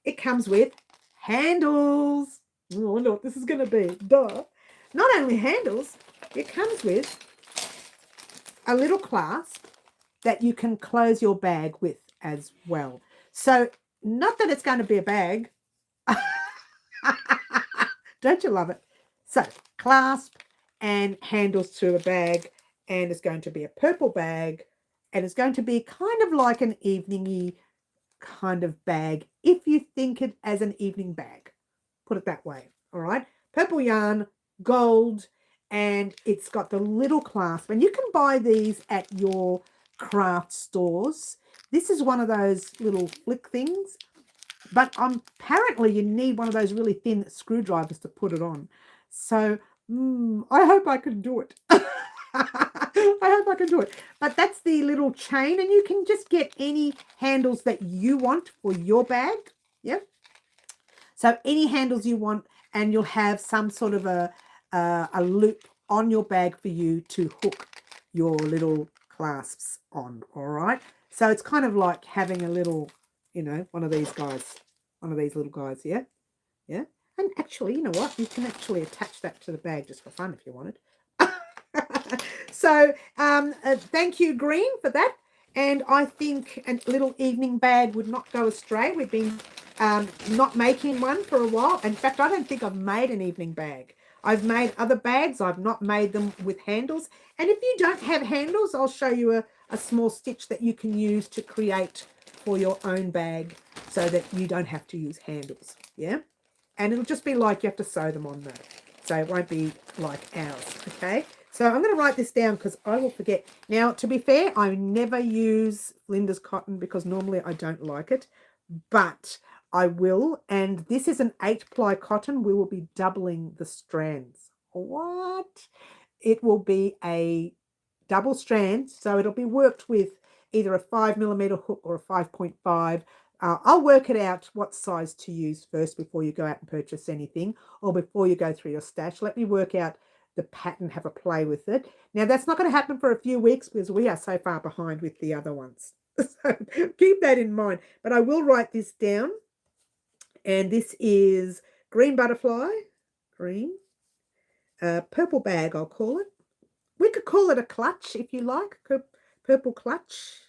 It comes with handles. Oh, I wonder what this is going to be. Duh. Not only handles, it comes with a little clasp that you can close your bag with as well. So, not that it's going to be a bag. Don't you love it? So, clasp and handles to a bag, and it's going to be a purple bag, and it's going to be kind of like an evening-y kind of bag, if you think it as an evening bag. Put it that way. All right. Purple yarn, gold, and it's got the little clasp. And you can buy these at your craft stores. This is one of those little flick things. But apparently you need one of those really thin screwdrivers to put it on. So I hope I can do it. I hope I can do it. But that's the little chain, and you can just get any handles that you want for your bag. Yep. So any handles you want, and you'll have some sort of a loop on your bag for you to hook your little clasps on. All right. So it's kind of like having a little, one of these guys, one of these little guys. Yeah. Yeah. And actually, you know what? You can actually attach that to the bag just for fun if you wanted. So thank you, Green, for that. And I think a little evening bag would not go astray. We've been not making one for a while. In fact, I don't think I've made an evening bag. I've made other bags. I've not made them with handles. And if you don't have handles, I'll show you a small stitch that you can use to create for your own bag so that you don't have to use handles. Yeah. And it'll just be like you have to sew them on though. So it won't be like ours. Okay. So I'm going to write this down because I will forget. Now, to be fair, I never use Linda's cotton because normally I don't like it, but I will. And this is an 8-ply cotton. We will be doubling the strands. What? It will be a double strand. So it'll be worked with either a 5mm hook or a 5.5. I'll work it out what size to use first before you go out and purchase anything or before you go through your stash. Let me work out the pattern, have a play with it. Now, that's not going to happen for a few weeks because we are so far behind with the other ones. So keep that in mind. But I will write this down. And this is green butterfly, green, purple bag, I'll call it. We could call it a clutch if you like, purple clutch.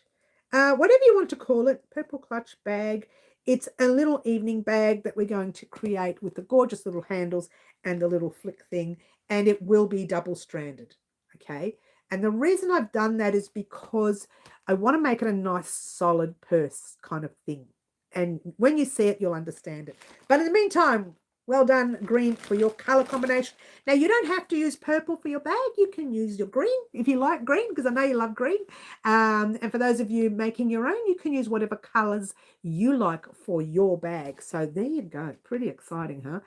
Whatever you want to call it, purple clutch bag. It's a little evening bag that we're going to create with the gorgeous little handles and the little flick thing, and it will be double-stranded, okay? And the reason I've done that is because I want to make it a nice, solid purse kind of thing. And when you see it, you'll understand it. But in the meantime, well done, Green, for your color combination. Now, you don't have to use purple for your bag. You can use your green if you like green, because I know you love green. And for those of you making your own, you can use whatever colors you like for your bag. So there you go. Pretty exciting, huh?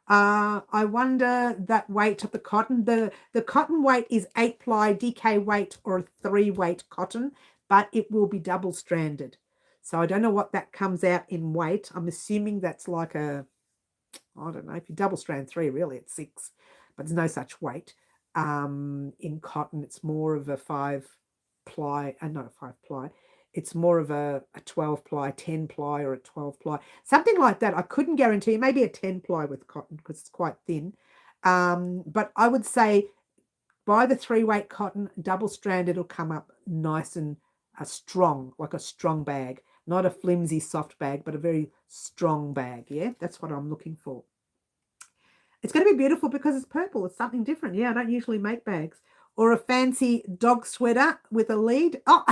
I wonder that weight of the cotton. The cotton weight is 8-ply DK weight or a 3-weight cotton, but it will be double-stranded. So I don't know what that comes out in weight. I'm assuming that's like I don't know, if you double-strand 3, really, it's 6, but there's no such weight. In cotton, it's more of a 5-ply, not a 5-ply. It's more of a 12-ply, 10-ply, or a 12-ply, something like that. I couldn't guarantee. Maybe a 10-ply with cotton because it's quite thin. But I would say buy the 3-weight cotton, double-stranded, it'll come up nice and strong, like a strong bag. Not a flimsy, soft bag, but a very strong bag. Yeah, that's what I'm looking for. It's going to be beautiful because it's purple. It's something different. Yeah, I don't usually make bags. Or a fancy dog sweater with a lead. Oh,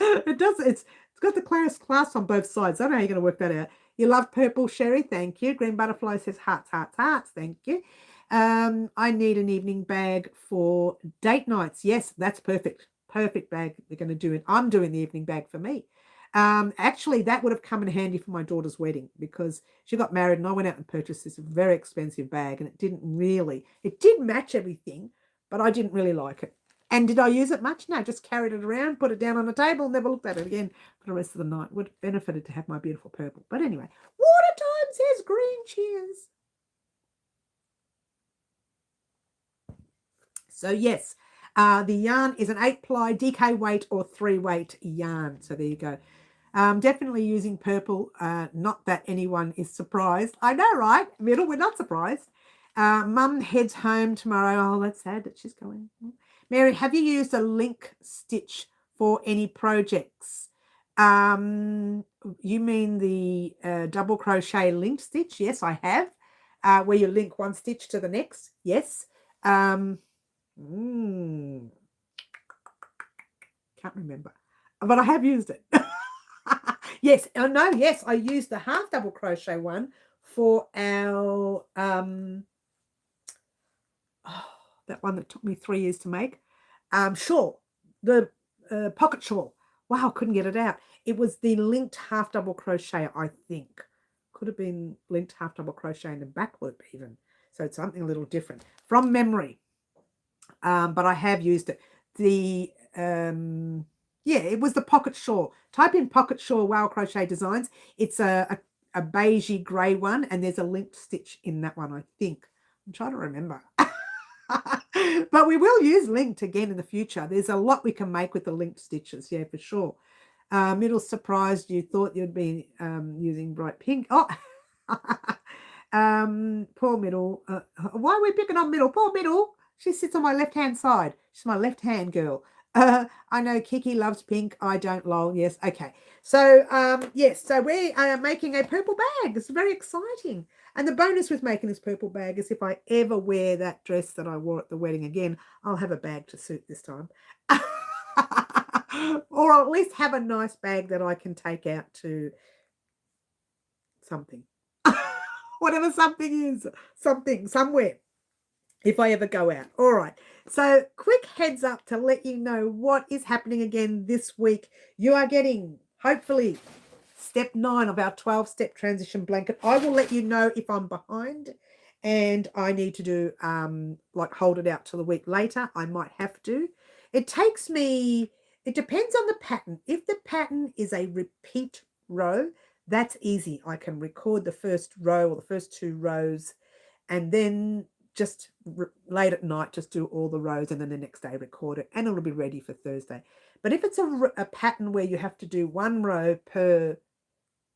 it does. It's got the clasp on both sides. I don't know how you're going to work that out. You love purple, Sherry. Thank you. Green Butterfly says hearts, hearts, hearts. Thank you. I need an evening bag for date nights. Yes, that's perfect. Perfect bag. They're going to do it. I'm doing the evening bag for me. Actually, that would have come in handy for my daughter's wedding because she got married and I went out and purchased this very expensive bag and it did match everything, but I didn't really like it. And did I use it much? No, just carried it around, put it down on the table, never looked at it again for the rest of the night. Would have benefited to have my beautiful purple. But anyway, water time says green. Cheers. So yes, the yarn is an 8-ply DK weight or 3-weight yarn. So there you go. Definitely using purple. Not that anyone is surprised. I know, right? Middle, we're not surprised. Mum heads home tomorrow. Oh, that's sad that she's going. Mary, have you used a link stitch for any projects? You mean the double crochet link stitch? Yes, I have. Where you link one stitch to the next. Yes. Can't remember, but I have used it. Yes, yes, I used the half double crochet one for our that one that took me 3 years to make. Shawl, the pocket shawl. Wow, couldn't get it out. It was the linked half double crochet, I think. Could have been linked half double crochet in the back loop even. So it's something a little different from memory. But I have used it. The yeah, it was the pocket shawl. Type in pocket shawl Wow Crochet Designs. It's a beigey grey one, and there's a linked stitch in that one, I think. I'm trying to remember. But we will use linked again in the future. There's a lot we can make with the linked stitches, yeah, for sure. Middle surprised you thought you'd be using bright pink. Oh, Poor Middle. Why are we picking on Middle? Poor Middle. She sits on my left-hand side. She's my left-hand girl. I know Kiki loves pink. I don't, lol. Yes, okay. So, yes, so we are making a purple bag. It's very exciting. And the bonus with making this purple bag is if I ever wear that dress that I wore at the wedding again, I'll have a bag to suit this time. Or I'll at least have a nice bag that I can take out to something. Whatever something is, something, somewhere, if I ever go out. All right. So quick heads up to let you know what is happening again this week. You are getting, hopefully, step 9 of our 12-step transition blanket. I will let you know if I'm behind and I need to do, like hold it out till a week later. I might have to. It takes me, it depends on the pattern. If the pattern is a repeat row, that's easy. I can record the first row or the first 2 rows and then just late at night, just do all the rows and then the next day record it and it'll be ready for Thursday. But if it's a pattern where you have to do 1 row per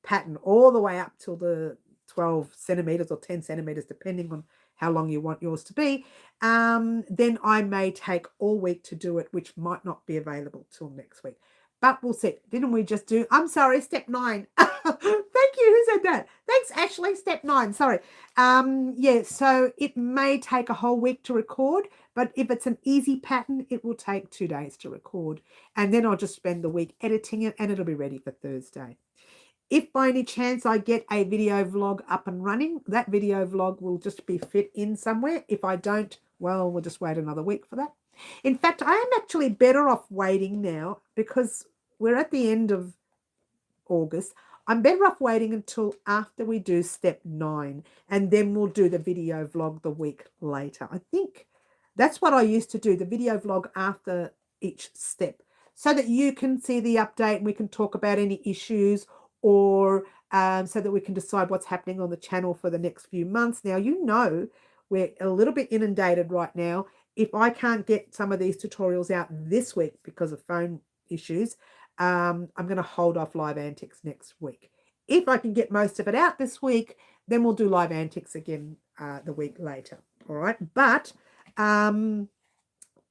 pattern all the way up till the 12 centimeters or 10 centimeters, depending on how long you want yours to be, then I may take all week to do it, which might not be available till next week. But we'll see. Didn't we just do, I'm sorry, step 9. Thank you. Who said that? Thanks, Ashley. Step 9. Sorry. Yeah, so it may take a whole week to record, but if it's an easy pattern, it will take 2 days to record. And then I'll just spend the week editing it and it'll be ready for Thursday. If by any chance I get a video vlog up and running, that video vlog will just be fit in somewhere. If I don't, well, we'll just wait another week for that. In fact, I am actually better off waiting now because we're at the end of August. I'm better off waiting until after we do step 9 and then we'll do the video vlog the week later. I think that's what I used to do, the video vlog after each step so that you can see the update and we can talk about any issues or so that we can decide what's happening on the channel for the next few months. Now, you know, we're a little bit inundated right now. If I can't get some of these tutorials out this week because of phone issues, I'm going to hold off live antics next week. If I can get most of it out this week, then we'll do live antics again the week later. All right. But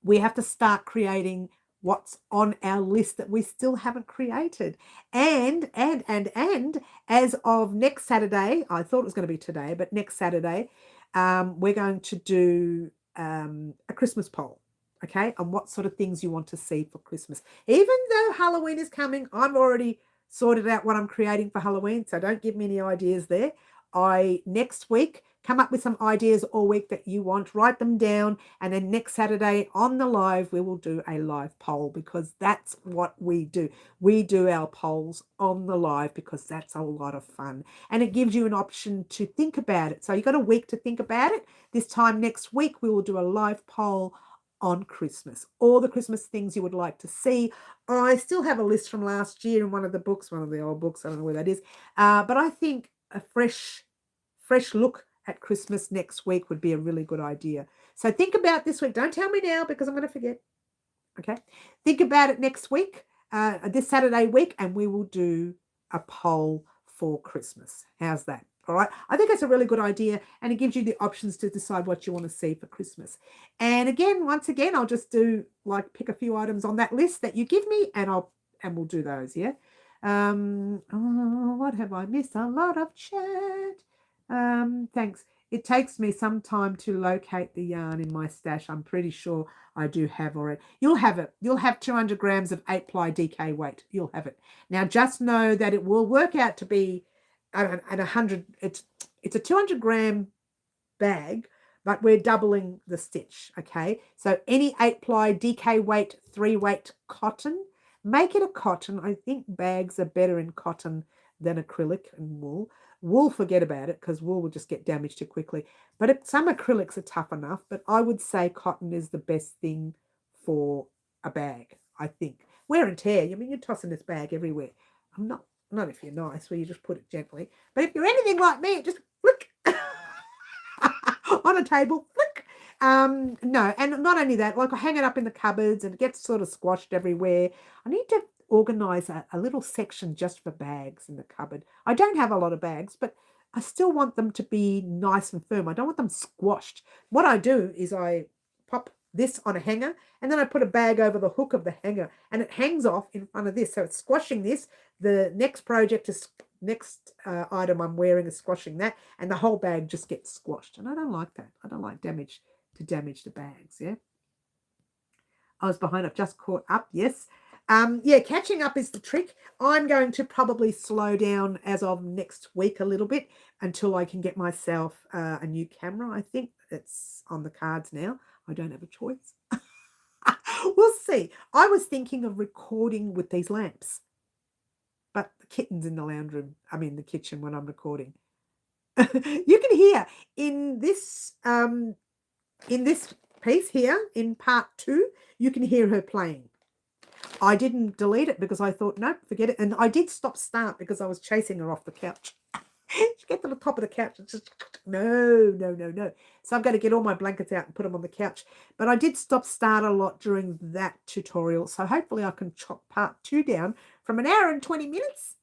we have to start creating what's on our list that we still haven't created. And as of next Saturday, I thought it was going to be today, but next Saturday, we're going to do a Christmas poll. Okay, and what sort of things you want to see for Christmas. Even though Halloween is coming, I've already sorted out what I'm creating for Halloween, so don't give me any ideas there. Next week, come up with some ideas all week that you want, write them down, and then next Saturday on the live, we will do a live poll because that's what we do. We do our polls on the live because that's a lot of fun, and it gives you an option to think about it. So you've got a week to think about it. This time next week, we will do a live poll on Christmas, all the Christmas things you would like to see. I still have a list from last year in one of the books, one of the old books, I don't know where that is, but I think a fresh look at Christmas next week would be a really good idea. So think about this week. Don't tell me now because I'm going to forget. Okay, think about it next week, this Saturday week, and we will do a poll for Christmas. How's that? All right. I think that's a really good idea, and it gives you the options to decide what you want to see for Christmas. And again, once again, I'll just do pick a few items on that list that you give me, and we'll do those. Yeah. Oh, what have I missed? A lot of chat. Thanks. It takes me some time to locate the yarn in my stash. I'm pretty sure I do have already. You'll have it. You'll have 200 grams of 8-ply DK weight. You'll have it. Now, just know that it will work out to be at 100. It's a 200-gram bag, but we're doubling the stitch. Okay. So any 8-ply DK weight, 3-weight cotton, make it a cotton. I think bags are better in cotton than acrylic and wool. Wool, forget about it because wool will just get damaged too quickly. But some acrylics are tough enough, but I would say cotton is the best thing for a bag, I think. Wear and tear. I mean, you're tossing this bag everywhere. I'm not if you're nice, where you just put it gently. But if you're anything like me, just flick on a table, flick. No, and not only that, I hang it up in the cupboards and it gets sort of squashed everywhere. I need to organize a little section just for bags in the cupboard. I don't have a lot of bags, but I still want them to be nice and firm. I don't want them squashed. What I do is I pop this on a hanger, and then I put a bag over the hook of the hanger, and it hangs off in front of this. So it's squashing this. The next project is next item I'm wearing is squashing that, and the whole bag just gets squashed. And I don't like that. I don't like damage the bags. Yeah. I was behind. I've just caught up. Yes. Yeah, catching up is the trick. I'm going to probably slow down as of next week a little bit until I can get myself a new camera. I think it's on the cards now. I don't have a choice. We'll see. I was thinking of recording with these lamps, but the kitten's in the lounge room. I'm in the kitchen when I'm recording. You can hear in this piece here in part 2, you can hear her playing. I didn't delete it because I thought, nope, forget it. And I did stop start because I was chasing her off the couch. She get to the top of the couch and just, no. So I've got to get all my blankets out and put them on the couch. But I did stop start a lot during that tutorial. So hopefully I can chop part 2 down from an hour and 20 minutes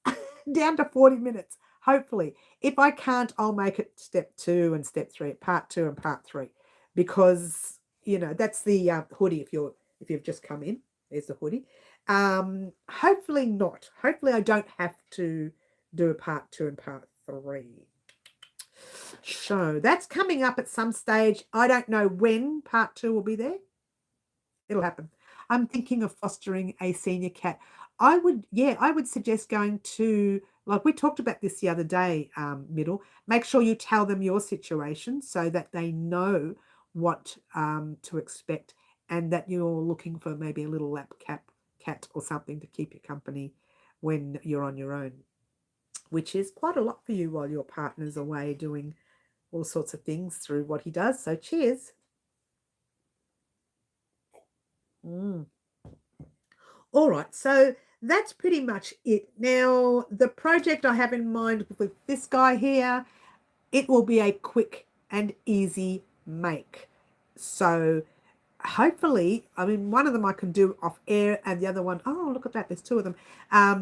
down to 40 minutes. Hopefully. If I can't, I'll make it step 2 and step 3, part 2 and part 3. Because, you know, that's the hoodie if you've just come in. There's the hoodie. Hopefully not. Hopefully I don't have to do a part 2 and part 3. So that's coming up at some stage. I don't know when part 2 will be there. It'll happen. I'm thinking of fostering a senior cat. I would suggest going to, like we talked about this the other day, Middle, make sure you tell them your situation so that they know what to expect, and that you're looking for maybe a little lap cat or something to keep you company when you're on your own, which is quite a lot for you while your partner's away doing all sorts of things through what he does. So cheers. All right, so that's pretty much it. Now, the project I have in mind with this guy here, it will be a quick and easy make. So hopefully, I mean, one of them I can do off air, and the other one, oh, look at that, there's 2 of them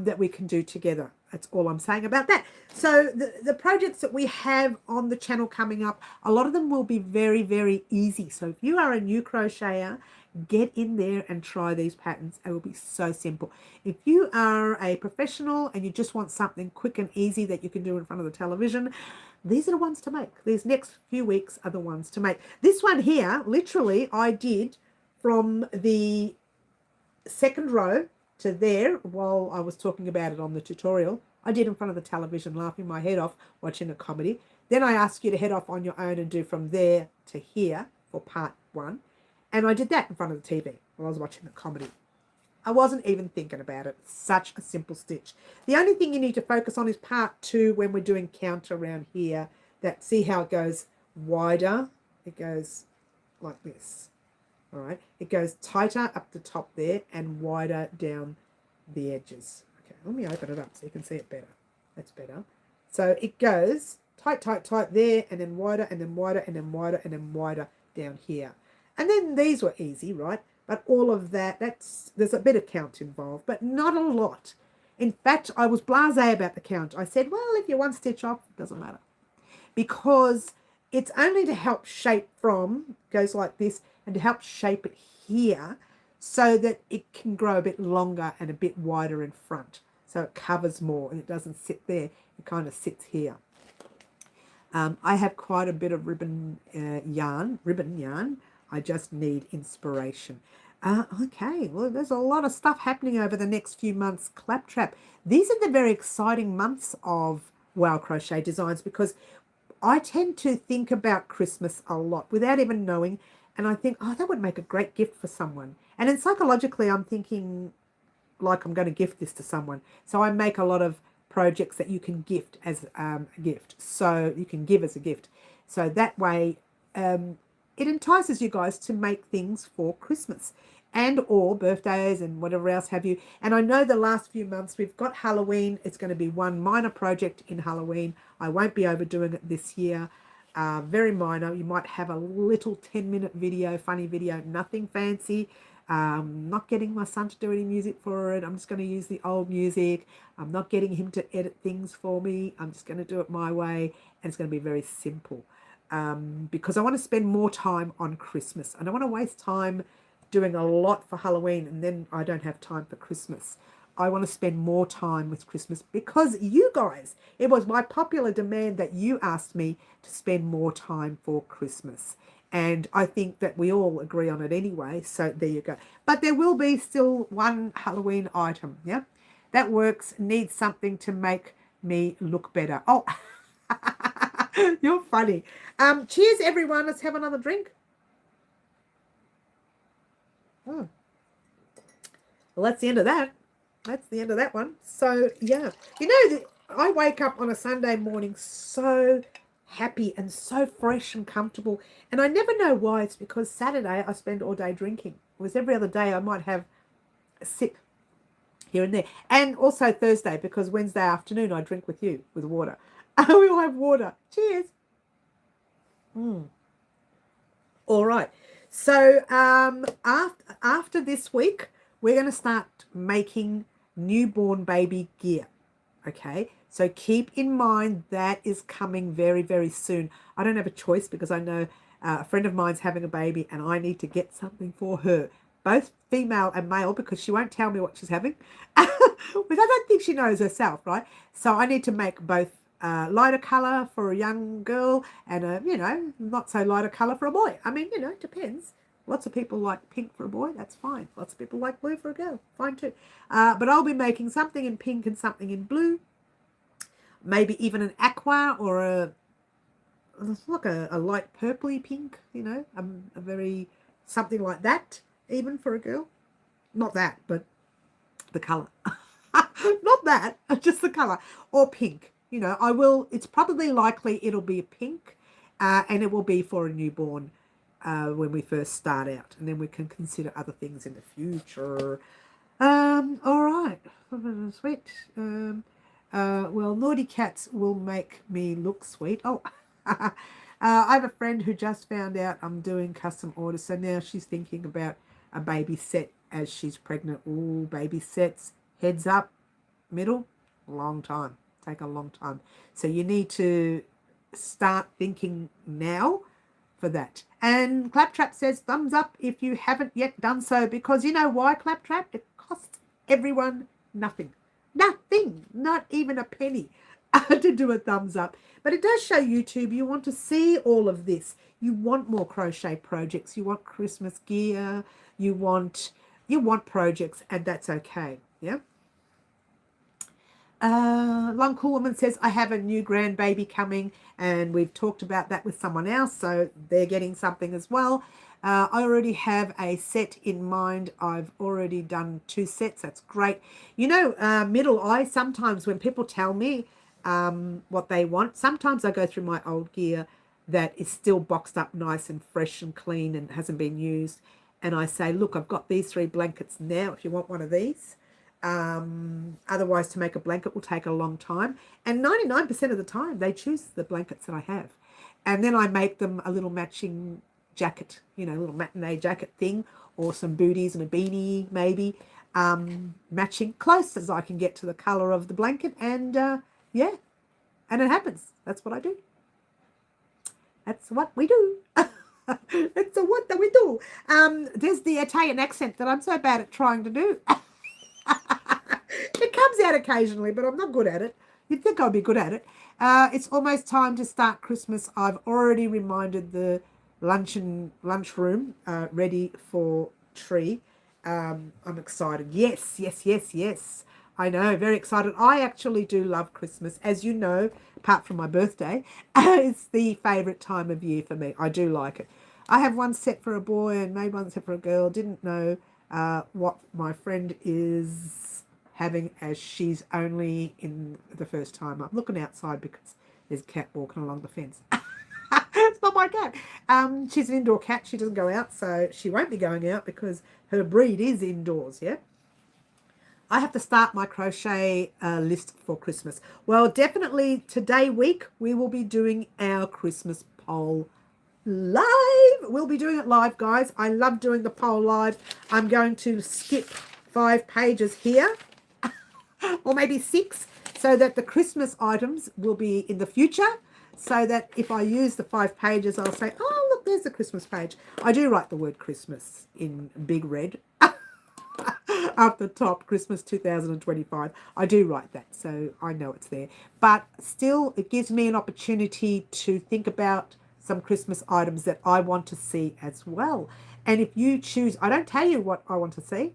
that we can do together. That's all I'm saying about that. So the projects that we have on the channel coming up, a lot of them will be very, very easy. So if you are a new crocheter, get in there and try these patterns. It will be so simple. If you are a professional and you just want something quick and easy that you can do in front of the television, these are the ones to make. These next few weeks are the ones to make. This one here, literally, I did from the second row to there while I was talking about it on the tutorial. I did in front of the television, laughing my head off, watching a comedy. Then I asked you to head off on your own and do from there to here for part 1. And I did that in front of the TV while I was watching a comedy. I wasn't even thinking about it. Such a simple stitch. The only thing you need to focus on is part 2 when we're doing counter around here. That, see how it goes wider? It goes like this. All right. It goes tighter up the top there and wider down the edges. Okay, let me open it up so you can see it better. That's better. So it goes tight there, and then wider, and then wider, and then wider, and then wider down here. And then these were easy, right? But all of that, there's a bit of count involved, but not a lot. In fact, I was blasé about the count. I said, well, if you're 1 stitch off, it doesn't matter. Because it's only to help shape from, goes like this, and to help shape it here so that it can grow a bit longer and a bit wider in front. So it covers more and it doesn't sit there. It kind of sits here. I have quite a bit of ribbon yarn. I just need inspiration. Okay, well, there's a lot of stuff happening over the next few months. Claptrap. These are the very exciting months of Wow Crochet Designs, because I tend to think about Christmas a lot without even knowing, and I think, oh, that would make a great gift for someone. And then psychologically, I'm thinking like I'm going to gift this to someone. So I make a lot of projects that you can gift as a gift. So you can give as a gift. So that way, it entices you guys to make things for Christmas and or birthdays and whatever else have you. And I know the last few months we've got Halloween. It's going to be one minor project in Halloween. I won't be overdoing it this year. Very minor. You might have a little 10-minute video, funny video, nothing fancy. Not getting my son to do any music for it. I'm just going to use the old music. I'm not getting him to edit things for me. I'm just going to do it my way, and it's going to be very simple. Because I want to spend more time on Christmas. I don't want to waste time doing a lot for Halloween and then I don't have time for Christmas. I want to spend more time with Christmas because you guys, it was my popular demand that you asked me to spend more time for Christmas. And I think that we all agree on it anyway. So there you go. But there will be still one Halloween item. Yeah, that works. Needs something to make me look better. Oh, you're funny. Cheers, everyone. Let's have another drink. Well, that's the end of that. That's the end of that one. So, yeah. You know, I wake up on a Sunday morning so happy and so fresh and comfortable. And I never know why. It's because Saturday I spend all day drinking. It was every other day I might have a sip here and there. And also Thursday, because Wednesday afternoon I drink with you with water. We all have water. Cheers. All right. So after this week, we're going to start making newborn baby gear. Okay. So keep in mind that is coming very, very soon. I don't have a choice because I know a friend of mine's having a baby and I need to get something for her. Both female and male because she won't tell me what she's having. Because I don't think she knows herself, right? So I need to make both lighter colour for a young girl and a, not so lighter colour for a boy. I mean, it depends. Lots of people like pink for a boy. That's fine. Lots of people like blue for a girl. Fine too. But I'll be making something in pink and something in blue. Maybe even an aqua or a light purpley pink, a very something like that even for a girl. Not that, but the colour. Not that, just the colour. Or pink. It's probably likely it'll be a pink and it will be for a newborn when we first start out. And then we can consider other things in the future. All right. Sweet. Well, naughty cats will make me look sweet. Oh, I have a friend who just found out I'm doing custom orders. So now she's thinking about a baby set as she's pregnant. Ooh, baby sets. Heads up. Middle. Long time. Take a long time. So you need to start thinking now for that. And Claptrap says thumbs up if you haven't yet done so, because you know why, Claptrap? It costs everyone nothing. Nothing. Not even a penny to do a thumbs up. But it does show YouTube you want to see all of this. You want more crochet projects. You want Christmas gear. You want projects, and that's okay. Yeah. Long Cool Woman says, I have a new grandbaby coming, and we've talked about that with someone else, so they're getting something as well. I already have a set in mind. I've already done 2 sets. That's great. Middle, sometimes when people tell me what they want, sometimes I go through my old gear that is still boxed up nice and fresh and clean and hasn't been used, and I say, look, I've got these 3 blankets now if you want one of these. Otherwise, to make a blanket will take a long time, and 99% of the time they choose the blankets that I have, and then I make them a little matching jacket, a little matinee jacket thing, or some booties and a beanie maybe, matching close as I can get to the color of the blanket, and and it happens. That's what I do. That's what we do. It's what that we do. There's the Italian accent that I'm so bad at trying to do. It comes out occasionally, but I'm not good at it. You'd think I'd be good at it. It's almost time to start Christmas. I've already reminded the lunchroom ready for tree. I'm excited. Yes. I know, very excited. I actually do love Christmas. As you know, apart from my birthday, it's the favourite time of year for me. I do like it. I have one set for a boy and made one set for a girl. Didn't know what my friend is having, as she's only in the first time. I'm looking outside because there's a cat walking along the fence. It's not my cat. She's an indoor cat. She doesn't go out, so she won't be going out because her breed is indoors, yeah? I have to start my crochet list for Christmas. Well, definitely today week we will be doing our Christmas poll live. We'll be doing it live, guys. I love doing the poll live. I'm going to skip 5 pages here, or maybe 6, so that the Christmas items will be in the future, so that if I use the 5 pages, I'll say, oh, look, there's the Christmas page. I do write the word Christmas in big red up the top, Christmas 2025. I do write that, so I know it's there. But still, it gives me an opportunity to think about some Christmas items that I want to see as well. And if you choose, I don't tell you what I want to see.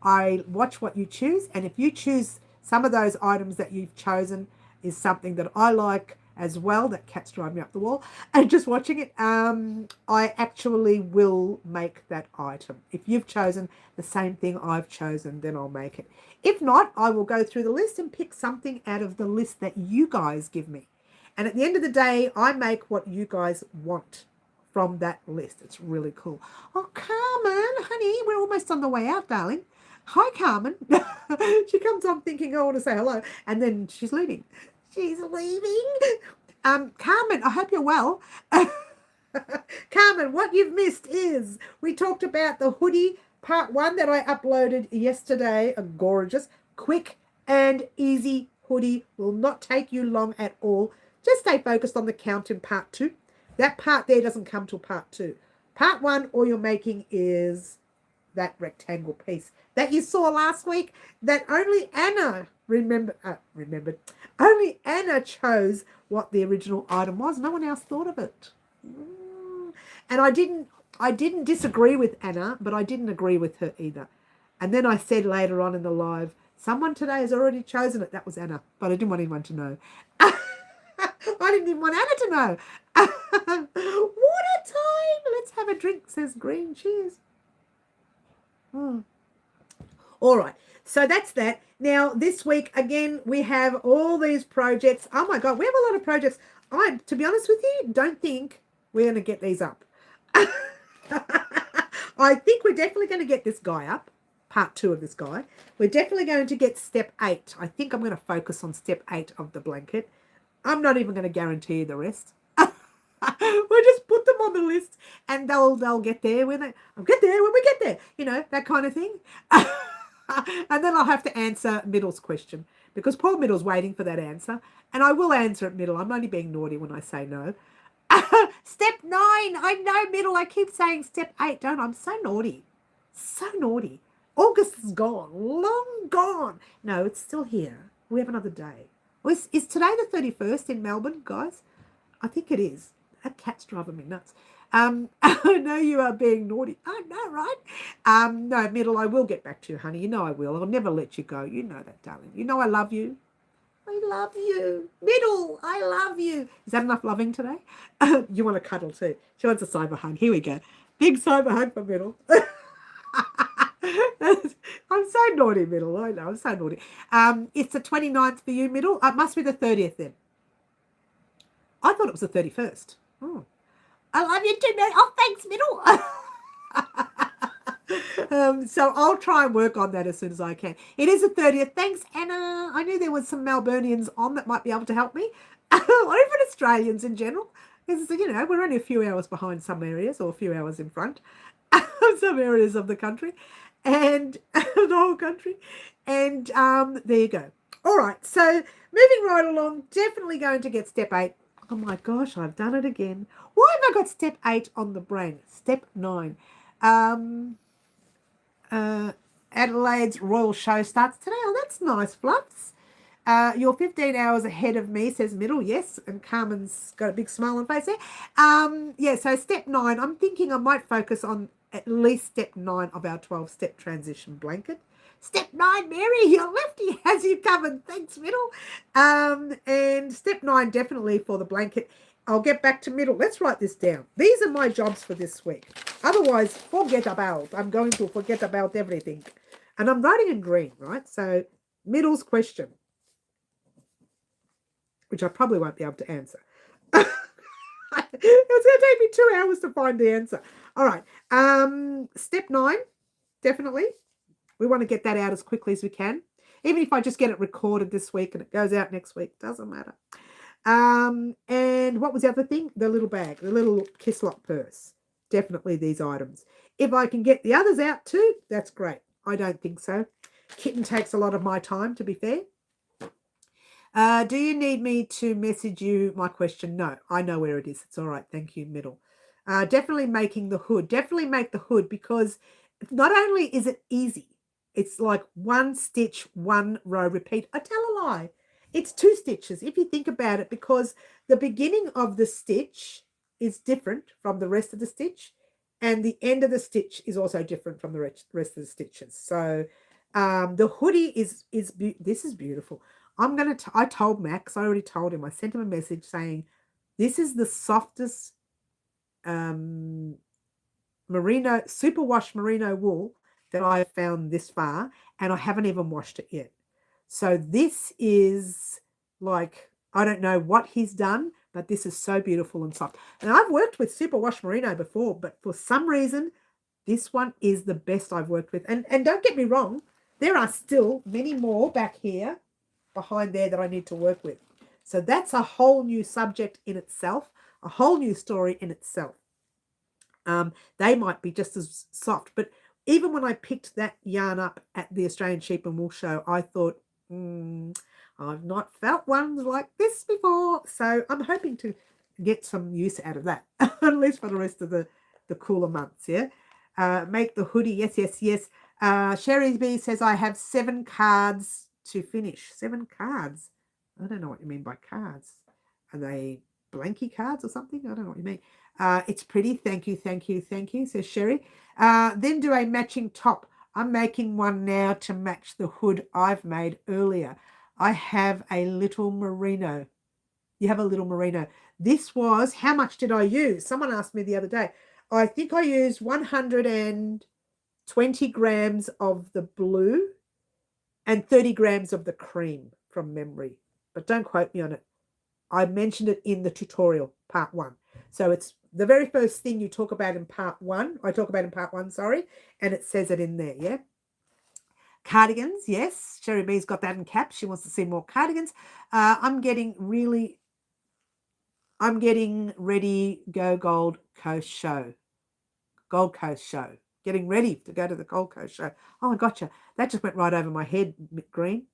I watch what you choose, and if you choose some of those items that you've chosen is something that I like as well, that cat's driving me up the wall, and just watching it, I actually will make that item. If you've chosen the same thing I've chosen, then I'll make it. If not, I will go through the list and pick something out of the list that you guys give me. And at the end of the day, I make what you guys want from that list. It's really cool. Oh, Carmen, honey, we're almost on the way out, darling. Hi, Carmen. She comes on thinking I want to say hello, and then she's leaving. She's leaving. Carmen, I hope you're well. Carmen, what you've missed is we talked about the hoodie part 1 that I uploaded yesterday. A gorgeous, quick and easy hoodie. Will not take you long at all. Just stay focused on the count in part 2. That part there doesn't come till part 2. Part 1, all you're making is that rectangle piece that you saw last week that only Anna remembered. Only Anna chose what the original item was. No one else thought of it. And I didn't disagree with Anna, but I didn't agree with her either. And then I said later on in the live, someone today has already chosen it. That was Anna, but I didn't want anyone to know. I didn't even want Anna to know. What a time. Let's have a drink, says Green. Cheers. All right, so that's that. Now, this week, again, we have all these projects. Oh, my God, we have a lot of projects. I, to be honest with you, don't think we're going to get these up. I think we're definitely going to get this guy up, part 2 of this guy. We're definitely going to get step 8. I think I'm going to focus on step 8 of the blanket. I'm not even going to guarantee you the rest. We'll just put them on the list, and they'll get there when I'll get there when we get there. You know, that kind of thing. And then I'll have to answer Middle's question, because poor Middle's waiting for that answer, and I will answer it, Middle. I'm only being naughty when I say no. Step 9. I know, Middle. I keep saying step 8, don't I? I'm so naughty. So naughty. August is gone. Long gone. No, it's still here. We have another day. Is today the 31st in Melbourne, guys? I think it is. That cat's driving me nuts. I know you are being naughty. I know, right? No, Middle, I will get back to you, honey. You know I will. I'll never let you go. You know that, darling. You know I love you. I love you. Middle, I love you. Is that enough loving today? You want to cuddle too. She wants a cyber hug. Here we go. Big cyber hug for Middle. I'm so naughty, Middle. I know, I'm so naughty. It's the 29th for you, Middle. It must be the 30th then. I thought it was the 31st. Oh. I love you too, Middle. Oh, thanks, Middle. So I'll try and work on that as soon as I can. It is the 30th. Thanks, Anna. I knew there was some Melburnians on that might be able to help me. Or even Australians in general. Because, you know, we're only a few hours behind some areas, or a few hours in front of some areas of the country. And the whole country. And there you go. All right. So moving right along, definitely going to get step 8. Oh my gosh, I've done it again. Why have I got step 8 on the brain? Step 9. Adelaide's Royal Show starts today. Oh, that's nice, Fluffs. You're 15 hours ahead of me, says Middle. Yes, and Carmen's got a big smile on her face there. Yeah, so step 9. I'm thinking I might focus on at least step 9 of our 12-step transition blanket. Step 9, Mary, your lefty has you covered. Thanks, Middle. And step 9, definitely for the blanket. I'll get back to Middle. Let's write this down. These are my jobs for this week. Otherwise, forget about. I'm going to forget about everything. And I'm writing in green, right? So Middle's question, which I probably won't be able to answer. It's going to take me 2 hours to find the answer. All right. Step 9, definitely. We want to get that out as quickly as we can. Even if I just get it recorded this week and it goes out next week, doesn't matter. And what was the other thing? The little bag, the little Kislop purse. definitely these items. If I can get the others out too, that's great. I don't think so. Kitten takes a lot of my time, to be fair. Do you need me to message you my question? No, I know where it is. It's all right. Thank you, middle. Definitely making the hood. Definitely make the hood, because not only is it easy, it's like one stitch, one row, repeat. I tell a lie. It's 2 stitches if you think about it, because the beginning of the stitch is different from the rest of the stitch, and the end of the stitch is also different from the rest of the stitches. So the hoodie is this is beautiful. I told Max, I already told him, I sent him a message saying, this is the softest merino, superwash merino wool that I have found this far, and I haven't even washed it yet. So this is like, I don't know what he's done, but this is so beautiful and soft. And I've worked with superwash merino before, but for some reason, this one is the best I've worked with. And don't get me wrong, there are still many more back here behind there that I need to work with. So that's a whole new subject in itself, a whole new story in itself. They might be just as soft, but even when I picked that yarn up at the Australian Sheep and Wool Show, I thought, I've not felt ones like this before. So I'm hoping to get some use out of that, at least for the rest of the cooler months, yeah? Make the hoodie, yes. Sherry B says, I have 7 cards to finish. 7 cards. I don't know what you mean by cards. Are they blanky cards or something? I don't know what you mean. It's pretty. Thank you, says Sherry. Then do a matching top. I'm making one now to match the hood I've made earlier. I have a little merino. You have a little merino. This was, how much did I use? Someone asked me the other day. I think I used 120 grams of the blue and 30 grams of the cream from memory. But don't quote me on it. I mentioned it in the tutorial, part 1. So it's the very first thing you talk about in part 1. I talk about in part 1, sorry. And it says it in there, yeah? Cardigans, yes. Sherry B's got that in caps. She wants to see more cardigans. I'm getting ready, go Gold Coast show. Getting ready to go to the Gold Coast show. Oh, I gotcha. That just went right over my head, Mick Green.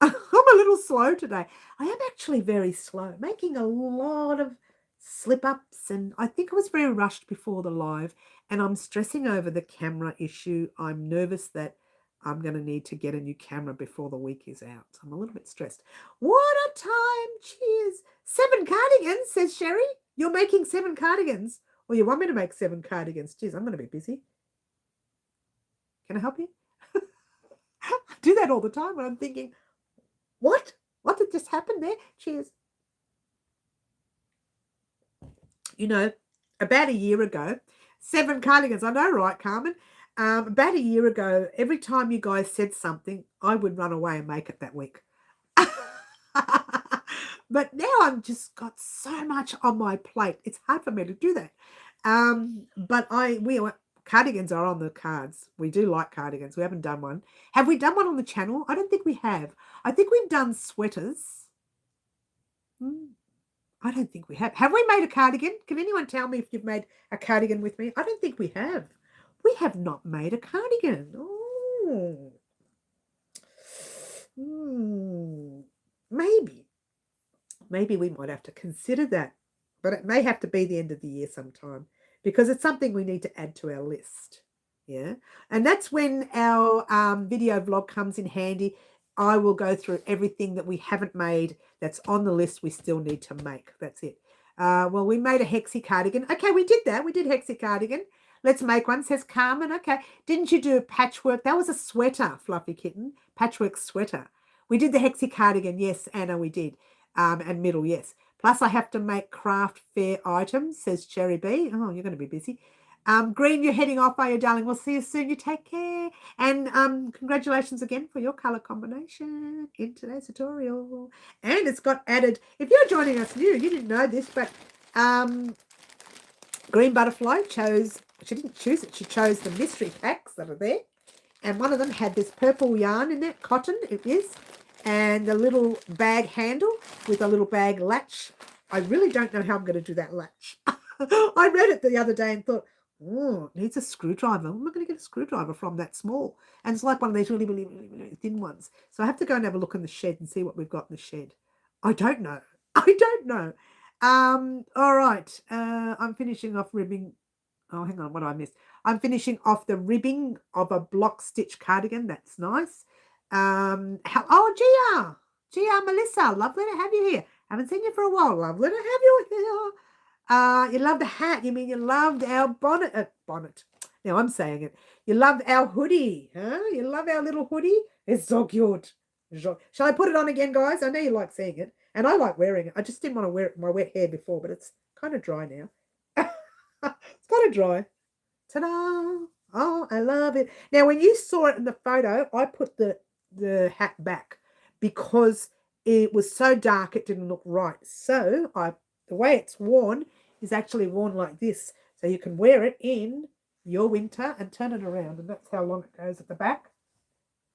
I'm a little slow today. I am actually very slow, making a lot of slip-ups, and I think I was very rushed before the live, and I'm stressing over the camera issue. I'm nervous that I'm going to need to get a new camera before the week is out. I'm a little bit stressed. What a time. Cheers. 7 cardigans, says Sherry. You're making 7 cardigans. Or you want me to make 7 cardigans. Geez, I'm going to be busy. Can I help you? I do that all the time when I'm thinking, what? What did just happen there? Cheers. You know, about a year ago, 7 cardigans. I know, right, Carmen? About a year ago, every time you guys said something, I would run away and make it that week. But now I've just got so much on my plate. It's hard for me to do that. But cardigans are on the cards. We do like cardigans. We haven't done one. Have we done one on the channel? I don't think we have. I think we've done sweaters. I don't think we have. Have we made a cardigan? Can anyone tell me if you've made a cardigan with me? I don't think we have. We have not made a cardigan. Oh. Maybe we might have to consider that. But it may have to be the end of the year sometime, because it's something we need to add to our list. Yeah. And that's when our video vlog comes in handy. I will go through everything that we haven't made that's on the list we still need to make. That's it. Well, we made a hexie cardigan. Okay, we did that. We did hexie cardigan. Let's make one, says Carmen. Okay. Didn't you do a patchwork? That was a sweater, Fluffy Kitten. Patchwork sweater. We did the hexie cardigan. Yes, Anna, we did. And middle, yes. Plus, I have to make craft fair items, says Cherry B. Oh, you're going to be busy. Green, you're heading off, are you, darling? We'll see you soon. You take care. And congratulations again for your colour combination in today's tutorial. And it's got added, if you're joining us new, you didn't know this, but Green Butterfly she didn't choose it, she chose the mystery packs that are there. And one of them had this purple yarn in it, cotton it is, and a little bag handle with a little bag latch. I really don't know how I'm going to do that latch. I read it the other day and thought, Oh, it needs a screwdriver. Where am I going to get a screwdriver from that small? And it's like one of these really, really, really, really thin ones. So I have to go and have a look in the shed and see what we've got in the shed. I don't know. I don't know. All right. I'm finishing off ribbing. Oh, hang on. What did I miss? I'm finishing off the ribbing of a block stitch cardigan. That's nice. Gia. Gia, Melissa. Lovely to have you here. Haven't seen you for a while. Lovely to have you here. You loved the hat. You mean you loved our bonnet? Bonnet. Now I'm saying it. You loved our hoodie, huh? You love our little hoodie? It's so cute. Shall I put it on again, guys? I know you like seeing it, and I like wearing it. I just didn't want to wear it in my wet hair before, but it's kind of dry now. It's kind of dry. Ta-da! Oh, I love it. Now, when you saw it in the photo, I put the hat back because it was so dark it didn't look right. So the way it's worn is actually worn like this. So you can wear it in your winter and turn it around. And that's how long it goes at the back.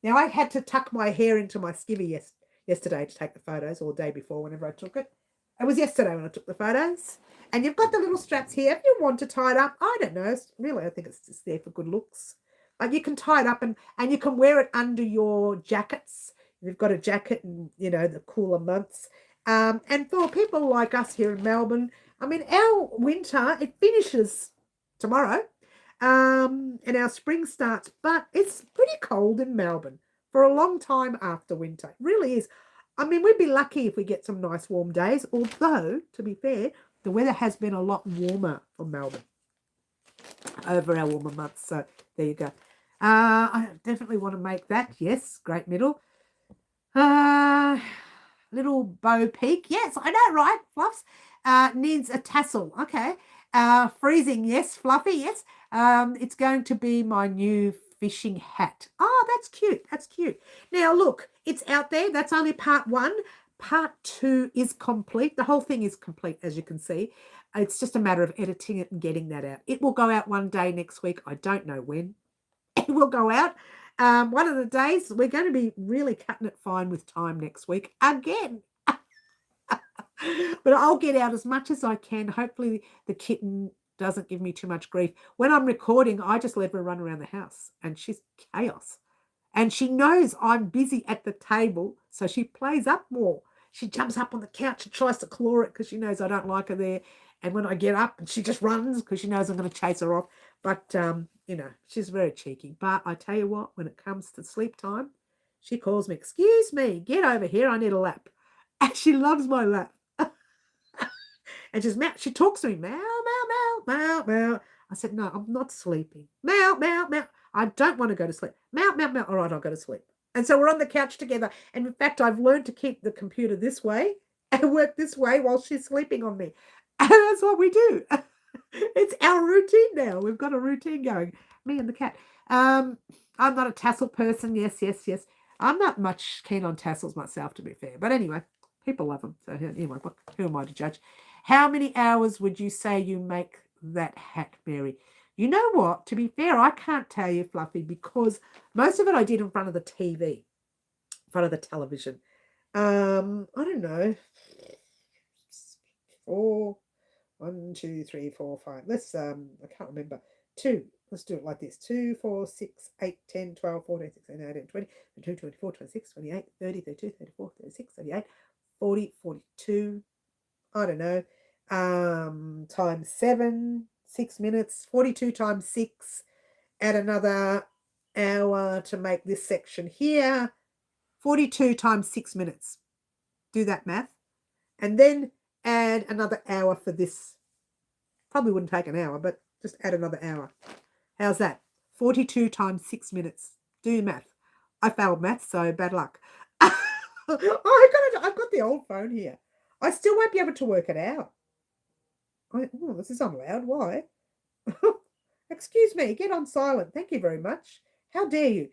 Now, I had to tuck my hair into my skivvy yesterday to take the photos, or the day before, whenever I took it. It was yesterday when I took the photos. And you've got the little straps here. If you want to tie it up, I don't know. Really, I think it's just there for good looks. Like you can tie it up and you can wear it under your jackets. You've got a jacket in, the cooler months. And for people like us here in Melbourne, I mean, our winter, it finishes tomorrow. And our spring starts, but it's pretty cold in Melbourne for a long time after winter. It really is. I mean, we'd be lucky if we get some nice warm days, although, to be fair, the weather has been a lot warmer for Melbourne over our warmer months. So there you go. I definitely want to make that. Yes, great middle. Little bow peak. Yes, I know, right? Fluffs. Needs a tassel. Okay. Freezing. Yes. Fluffy. Yes. It's going to be my new fishing hat. Oh, that's cute. That's cute. Now, look, it's out there. That's only part 1. Part 2 is complete. The whole thing is complete, as you can see. It's just a matter of editing it and getting that out. It will go out one day next week. I don't know when. It will go out. One of the days, we're going to be really cutting it fine with time next week again. But I'll get out as much as I can. Hopefully the kitten doesn't give me too much grief. When I'm recording, I just let her run around the house and she's chaos. And she knows I'm busy at the table, so she plays up more. She jumps up on the couch and tries to claw it because she knows I don't like her there. And when I get up, she just runs because she knows I'm going to chase her off. But, she's very cheeky. But I tell you what, when it comes to sleep time, she calls me, "Excuse me, get over here. I need a lap." And she loves my lap. And she talks to me, meow, meow, meow, meow, meow. I said, "No, I'm not sleeping. Meow, meow, meow. I don't want to go to sleep. Meow, meow, meow. All right, I'll go to sleep." And so we're on the couch together. And in fact, I've learned to keep the computer this way and work this way while she's sleeping on me. And that's what we do. It's our routine now. We've got a routine going, me and the cat. I'm not a tassel person. Yes, yes, yes. I'm not much keen on tassels myself, to be fair. But anyway, people love them. So anyway, who am I to judge? How many hours would you say you make that hat, Mary? You know what? To be fair, I can't tell you, Fluffy, because most of it I did in front of the TV, in front of the television. I don't know. 4, 1, 2, 3, 4, 5. Let's I can't remember. 2. Let's do it like this. 2, 4, 6, 8, 10, 12, 14, 16, 18, 20, 22, 24, 26, 28, 30, 32, 34, 36, 38, 40, 42. I don't know. Times 7, 6 minutes. 42 times 6. Add another hour to make this section here. 42 times 6 minutes. Do that math. And then add another hour for this. Probably wouldn't take an hour, but just add another hour. How's that? 42 times 6 minutes. Do your math. I failed math, so bad luck. I've got the old phone here. I still won't be able to work it out. This is unloud. Why? Excuse me. Get on silent. Thank you very much. How dare you?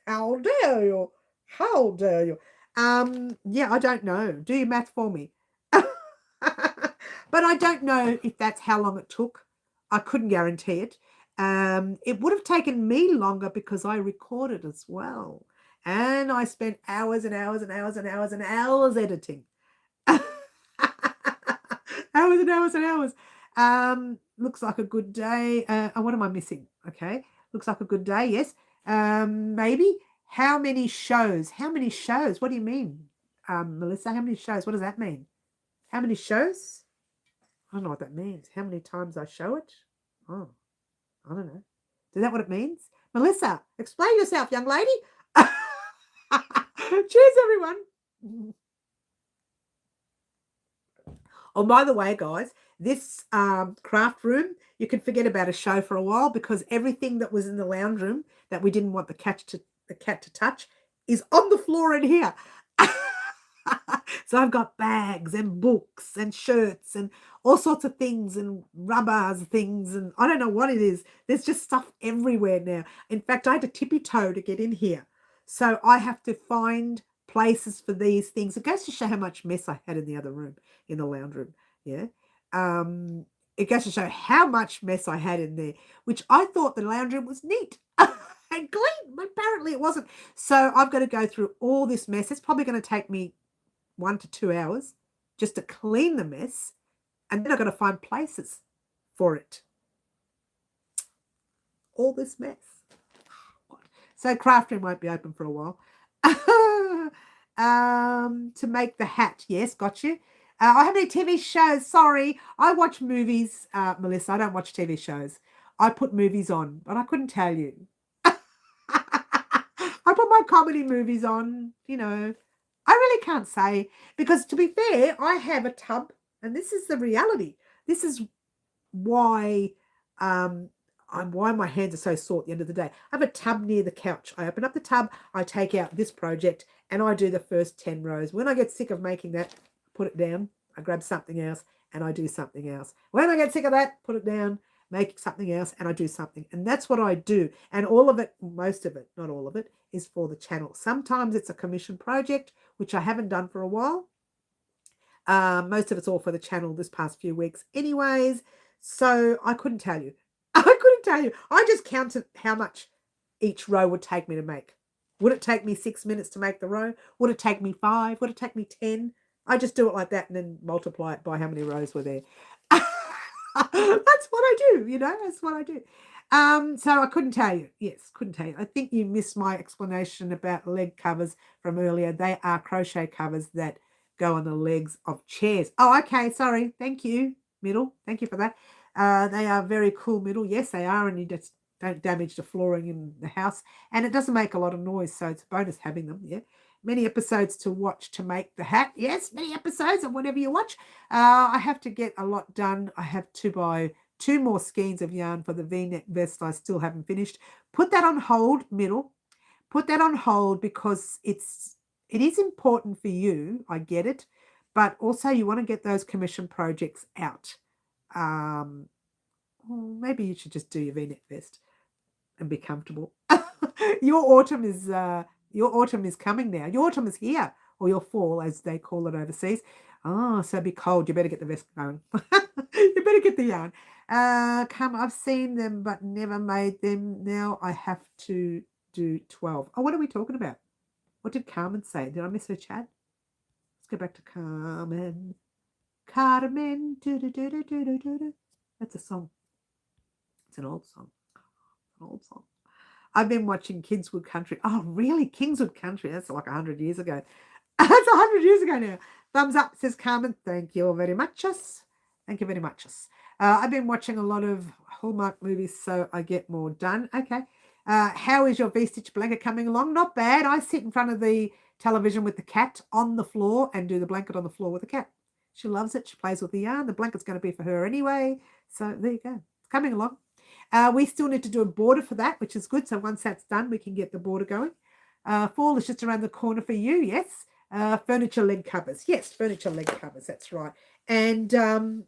How dare you? How dare you? Yeah, I don't know. Do your math for me. But I don't know if that's how long it took. I couldn't guarantee it. It would have taken me longer because I recorded as well. And I spent hours and hours and hours and hours and hours editing. Hours and hours and hours. looks like a good day. What am I missing? Okay. Looks like a good day. Yes. Maybe. How many shows? How many shows? What do you mean, Melissa? How many shows? What does that mean? How many shows? I don't know what that means. How many times I show it? Oh, I don't know. Is that what it means? Melissa, explain yourself, young lady. Cheers, everyone. Oh, by the way, guys, this craft room, you can forget about a show for a while because everything that was in the lounge room that we didn't want the cat to touch is on the floor in here. So I've got bags and books and shirts and all sorts of things and rubbers things and I don't know what it is. There's just stuff everywhere now. In fact, I had to tippy toe to get in here. So I have to find places for these things. It goes to show how much mess I had in the other room, in the lounge room. Yeah. It goes to show how much mess I had in there, which I thought the lounge room was neat and clean. Apparently it wasn't. So I've got to go through all this mess. It's probably going to take me 1 to 2 hours just to clean the mess. And then I've got to find places for it. All this mess. So craft room won't be open for a while. To make the hat. Yes, got you. I have any TV shows. Sorry. I watch movies, Melissa. I don't watch TV shows. I put movies on, but I couldn't tell you. I put my comedy movies on, you know. I really can't say because to be fair, I have a tub and this is the reality. This is why why my hands are so sore at the end of the day. I have a tub near the couch. I open up the tub, I take out this project and I do the first 10 rows. When I get sick of making that, put it down, I grab something else and I do something else. When I get sick of that, put it down, make something else and I do something. And that's what I do. And all of it, most of it, not all of it, is for the channel. Sometimes it's a commission project, which I haven't done for a while. Most of it's all for the channel this past few weeks anyways. So I couldn't tell you. I couldn't tell you. I just counted how much each row would take me to make. Would it take me 6 minutes to make the row? Would it take me 5? Would it take me 10? I just do it like that and then multiply it by how many rows were there. That's what I do, you know, that's what I do. So I couldn't tell you. Yes, couldn't tell you. I think you missed my explanation about leg covers from earlier. They are crochet covers that go on the legs of chairs. Oh, okay. Sorry. Thank you, Middle. Thank you for that. They are very cool, Middle. Yes, they are. And you just don't damage the flooring in the house. And it doesn't make a lot of noise. So it's a bonus having them. Yeah. Many episodes to watch to make the hat. Yes, many episodes of whatever you watch. I have to get a lot done. I have to buy 2 more skeins of yarn for the V-neck vest I still haven't finished. Put that on hold, Middle. Put that on hold because it is important for you. I get it. But also you want to get those commission projects out. Maybe you should just do your V-neck vest and be comfortable. Your autumn is coming now. Your autumn is here, or your fall, as they call it overseas. Oh, so be cold. You better get the vest going. You better get the yarn. I've seen them but never made them. Now I have to do 12. Oh, what are we talking about? What did Carmen say? Did I miss her chat? Let's go back to Carmen. Carmen. That's a song. It's an old song. An old song. I've been watching Kingswood Country. Oh, really? Kingswood Country? That's like 100 years ago. That's 100 years ago now. Thumbs up, says Carmen. Thank you very much. Thank you very much. I've been watching a lot of Hallmark movies, so I get more done. Okay. How is your V-stitch blanket coming along? Not bad. I sit in front of the television with the cat on the floor and do the blanket on the floor with the cat. She loves it. She plays with the yarn. The blanket's going to be for her anyway. So there you go. It's coming along. We still need to do a border for that, which is good. So once that's done, we can get the border going. Fall is just around the corner for you. Yes. Furniture leg covers. Yes, furniture leg covers. That's right. And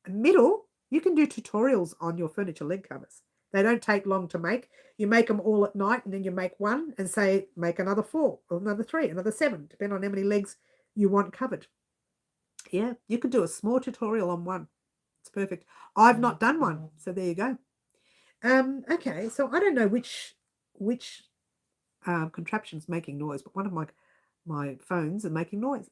Middle, you can do tutorials on your furniture leg covers. They don't take long to make. You make them all at night and then you make one and say, make another 4 or another 3, another 7, depending on how many legs you want covered. Yeah, you can do a small tutorial on one. It's perfect. I've not done one. So there you go. Okay, so I don't know which contraption's making noise, but one of my phones are making noise.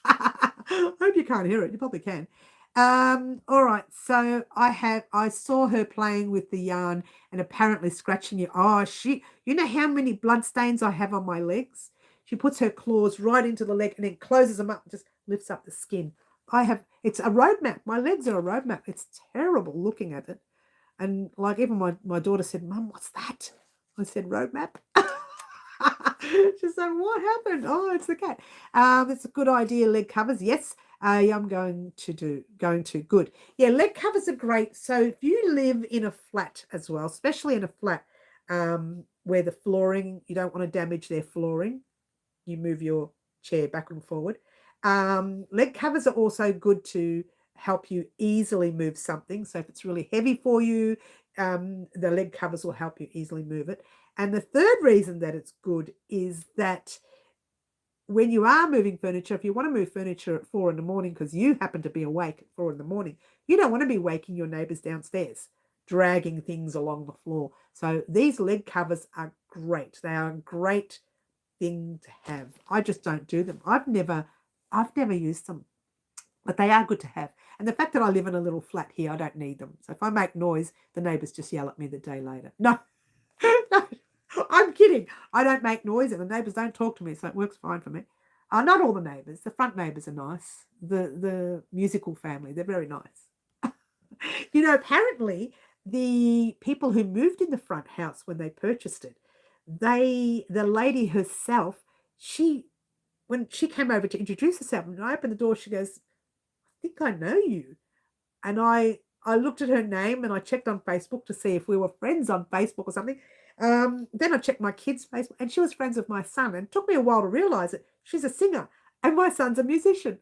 I hope you can't hear it. You probably can. All right. So I saw her playing with the yarn and apparently scratching it. Oh, you know how many blood stains I have on my legs? She puts her claws right into the leg and then closes them up and just lifts up the skin. It's a road map. My legs are a road map. It's terrible looking at it. And like even my daughter said, Mum, what's that? I said, road map. She said, what happened? Oh, it's the cat. It's a good idea. Leg covers. Yes. I'm going to. Good. Yeah, leg covers are great. So if you live in a flat as well, especially in a flat where the flooring, you don't want to damage their flooring, you move your chair back and forward. Leg covers are also good to help you easily move something. So if it's really heavy for you, the leg covers will help you easily move it. And the third reason that it's good is that when you are moving furniture, if you want to move furniture at 4 a.m. because you happen to be awake at 4 a.m, you don't want to be waking your neighbors downstairs, dragging things along the floor. So these leg covers are great. They are a great thing to have. I just don't do them. I've never used them, but they are good to have. And the fact that I live in a little flat here, I don't need them. So if I make noise, the neighbors just yell at me the day later. No, no, I'm kidding. I don't make noise and the neighbours don't talk to me, so it works fine for me. Not all the neighbours. The front neighbours are nice. The musical family, they're very nice. You know, apparently the people who moved in the front house when they purchased it, the lady herself, when she came over to introduce herself, and I opened the door, she goes, I think I know you. And I looked at her name and I checked on Facebook to see if we were friends on Facebook or something. Then I checked my kids' Facebook and she was friends with my son. And it took me a while to realize it. She's a singer and my son's a musician.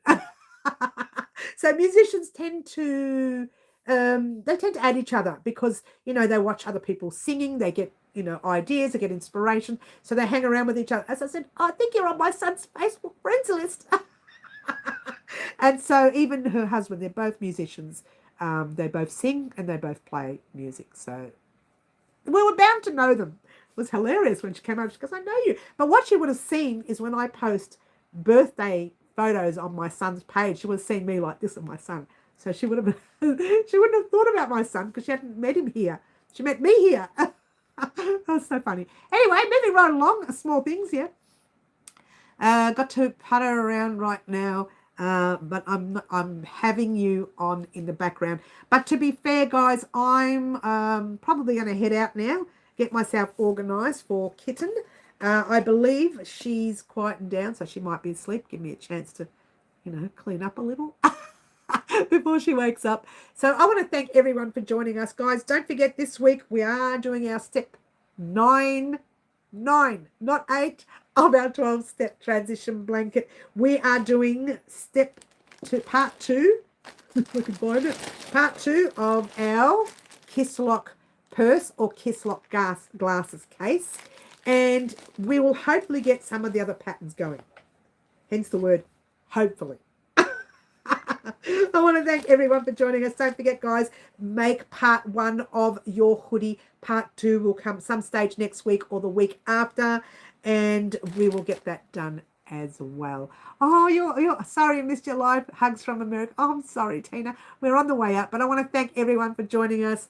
So musicians tend to add each other because, you know, they watch other people singing, they get, you know, ideas, they get inspiration. So they hang around with each other. As I said, I think you're on my son's Facebook friends list. And so even her husband, they're both musicians. They both sing and they both play music. So we were bound to know them. It was hilarious when she came over. She goes, I know you. But what she would have seen is when I post birthday photos on my son's page, she would have seen me like this with my son. So she would have she wouldn't have thought about my son because she hadn't met him here. She met me here. That was so funny. Anyway, moving right along, small things, yeah. Got to putter around right now. But I'm having you on in the background. But to be fair, guys, I'm probably going to head out now, get myself organised for Kitten. I believe she's quietened down, so she might be asleep. Give me a chance to, you know, clean up a little before she wakes up. So I want to thank everyone for joining us, guys. Don't forget this week we are doing our step 9, not 8, of our 12-step transition blanket. We are doing part 2. If I can find it. Part 2 of our Kisslock purse or Kisslock glasses case. And we will hopefully get some of the other patterns going. Hence the word hopefully. I want to thank everyone for joining us. Don't forget, guys, make part 1 of your hoodie. Part 2 will come some stage next week or the week after, and we will get that done as well. Oh, you're sorry I missed your live. Hugs from America. Oh, I'm sorry, Tina. We're on the way up, but I want to thank everyone for joining us.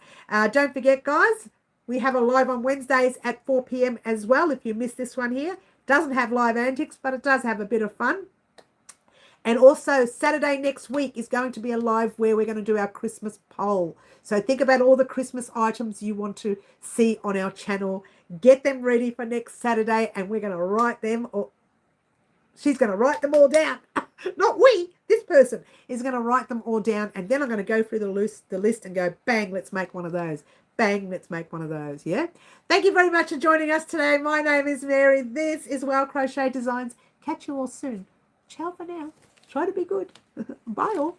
Don't forget, guys, we have a live on Wednesdays at 4 p.m. as well. If you missed this one here, doesn't have live antics, but it does have a bit of fun. And also Saturday next week is going to be a live where we're going to do our Christmas poll. So think about all the Christmas items you want to see on our channel. Get them ready for next Saturday and we're going to write them, or she's going to write them all down. Not we, this person is going to write them all down. And then I'm going to go through the list and go, bang, let's make one of those. Bang, let's make one of those, yeah? Thank you very much for joining us today. My name is Mary. This is Wild Crochet Designs. Catch you all soon. Ciao for now. Try to be good. Bye all.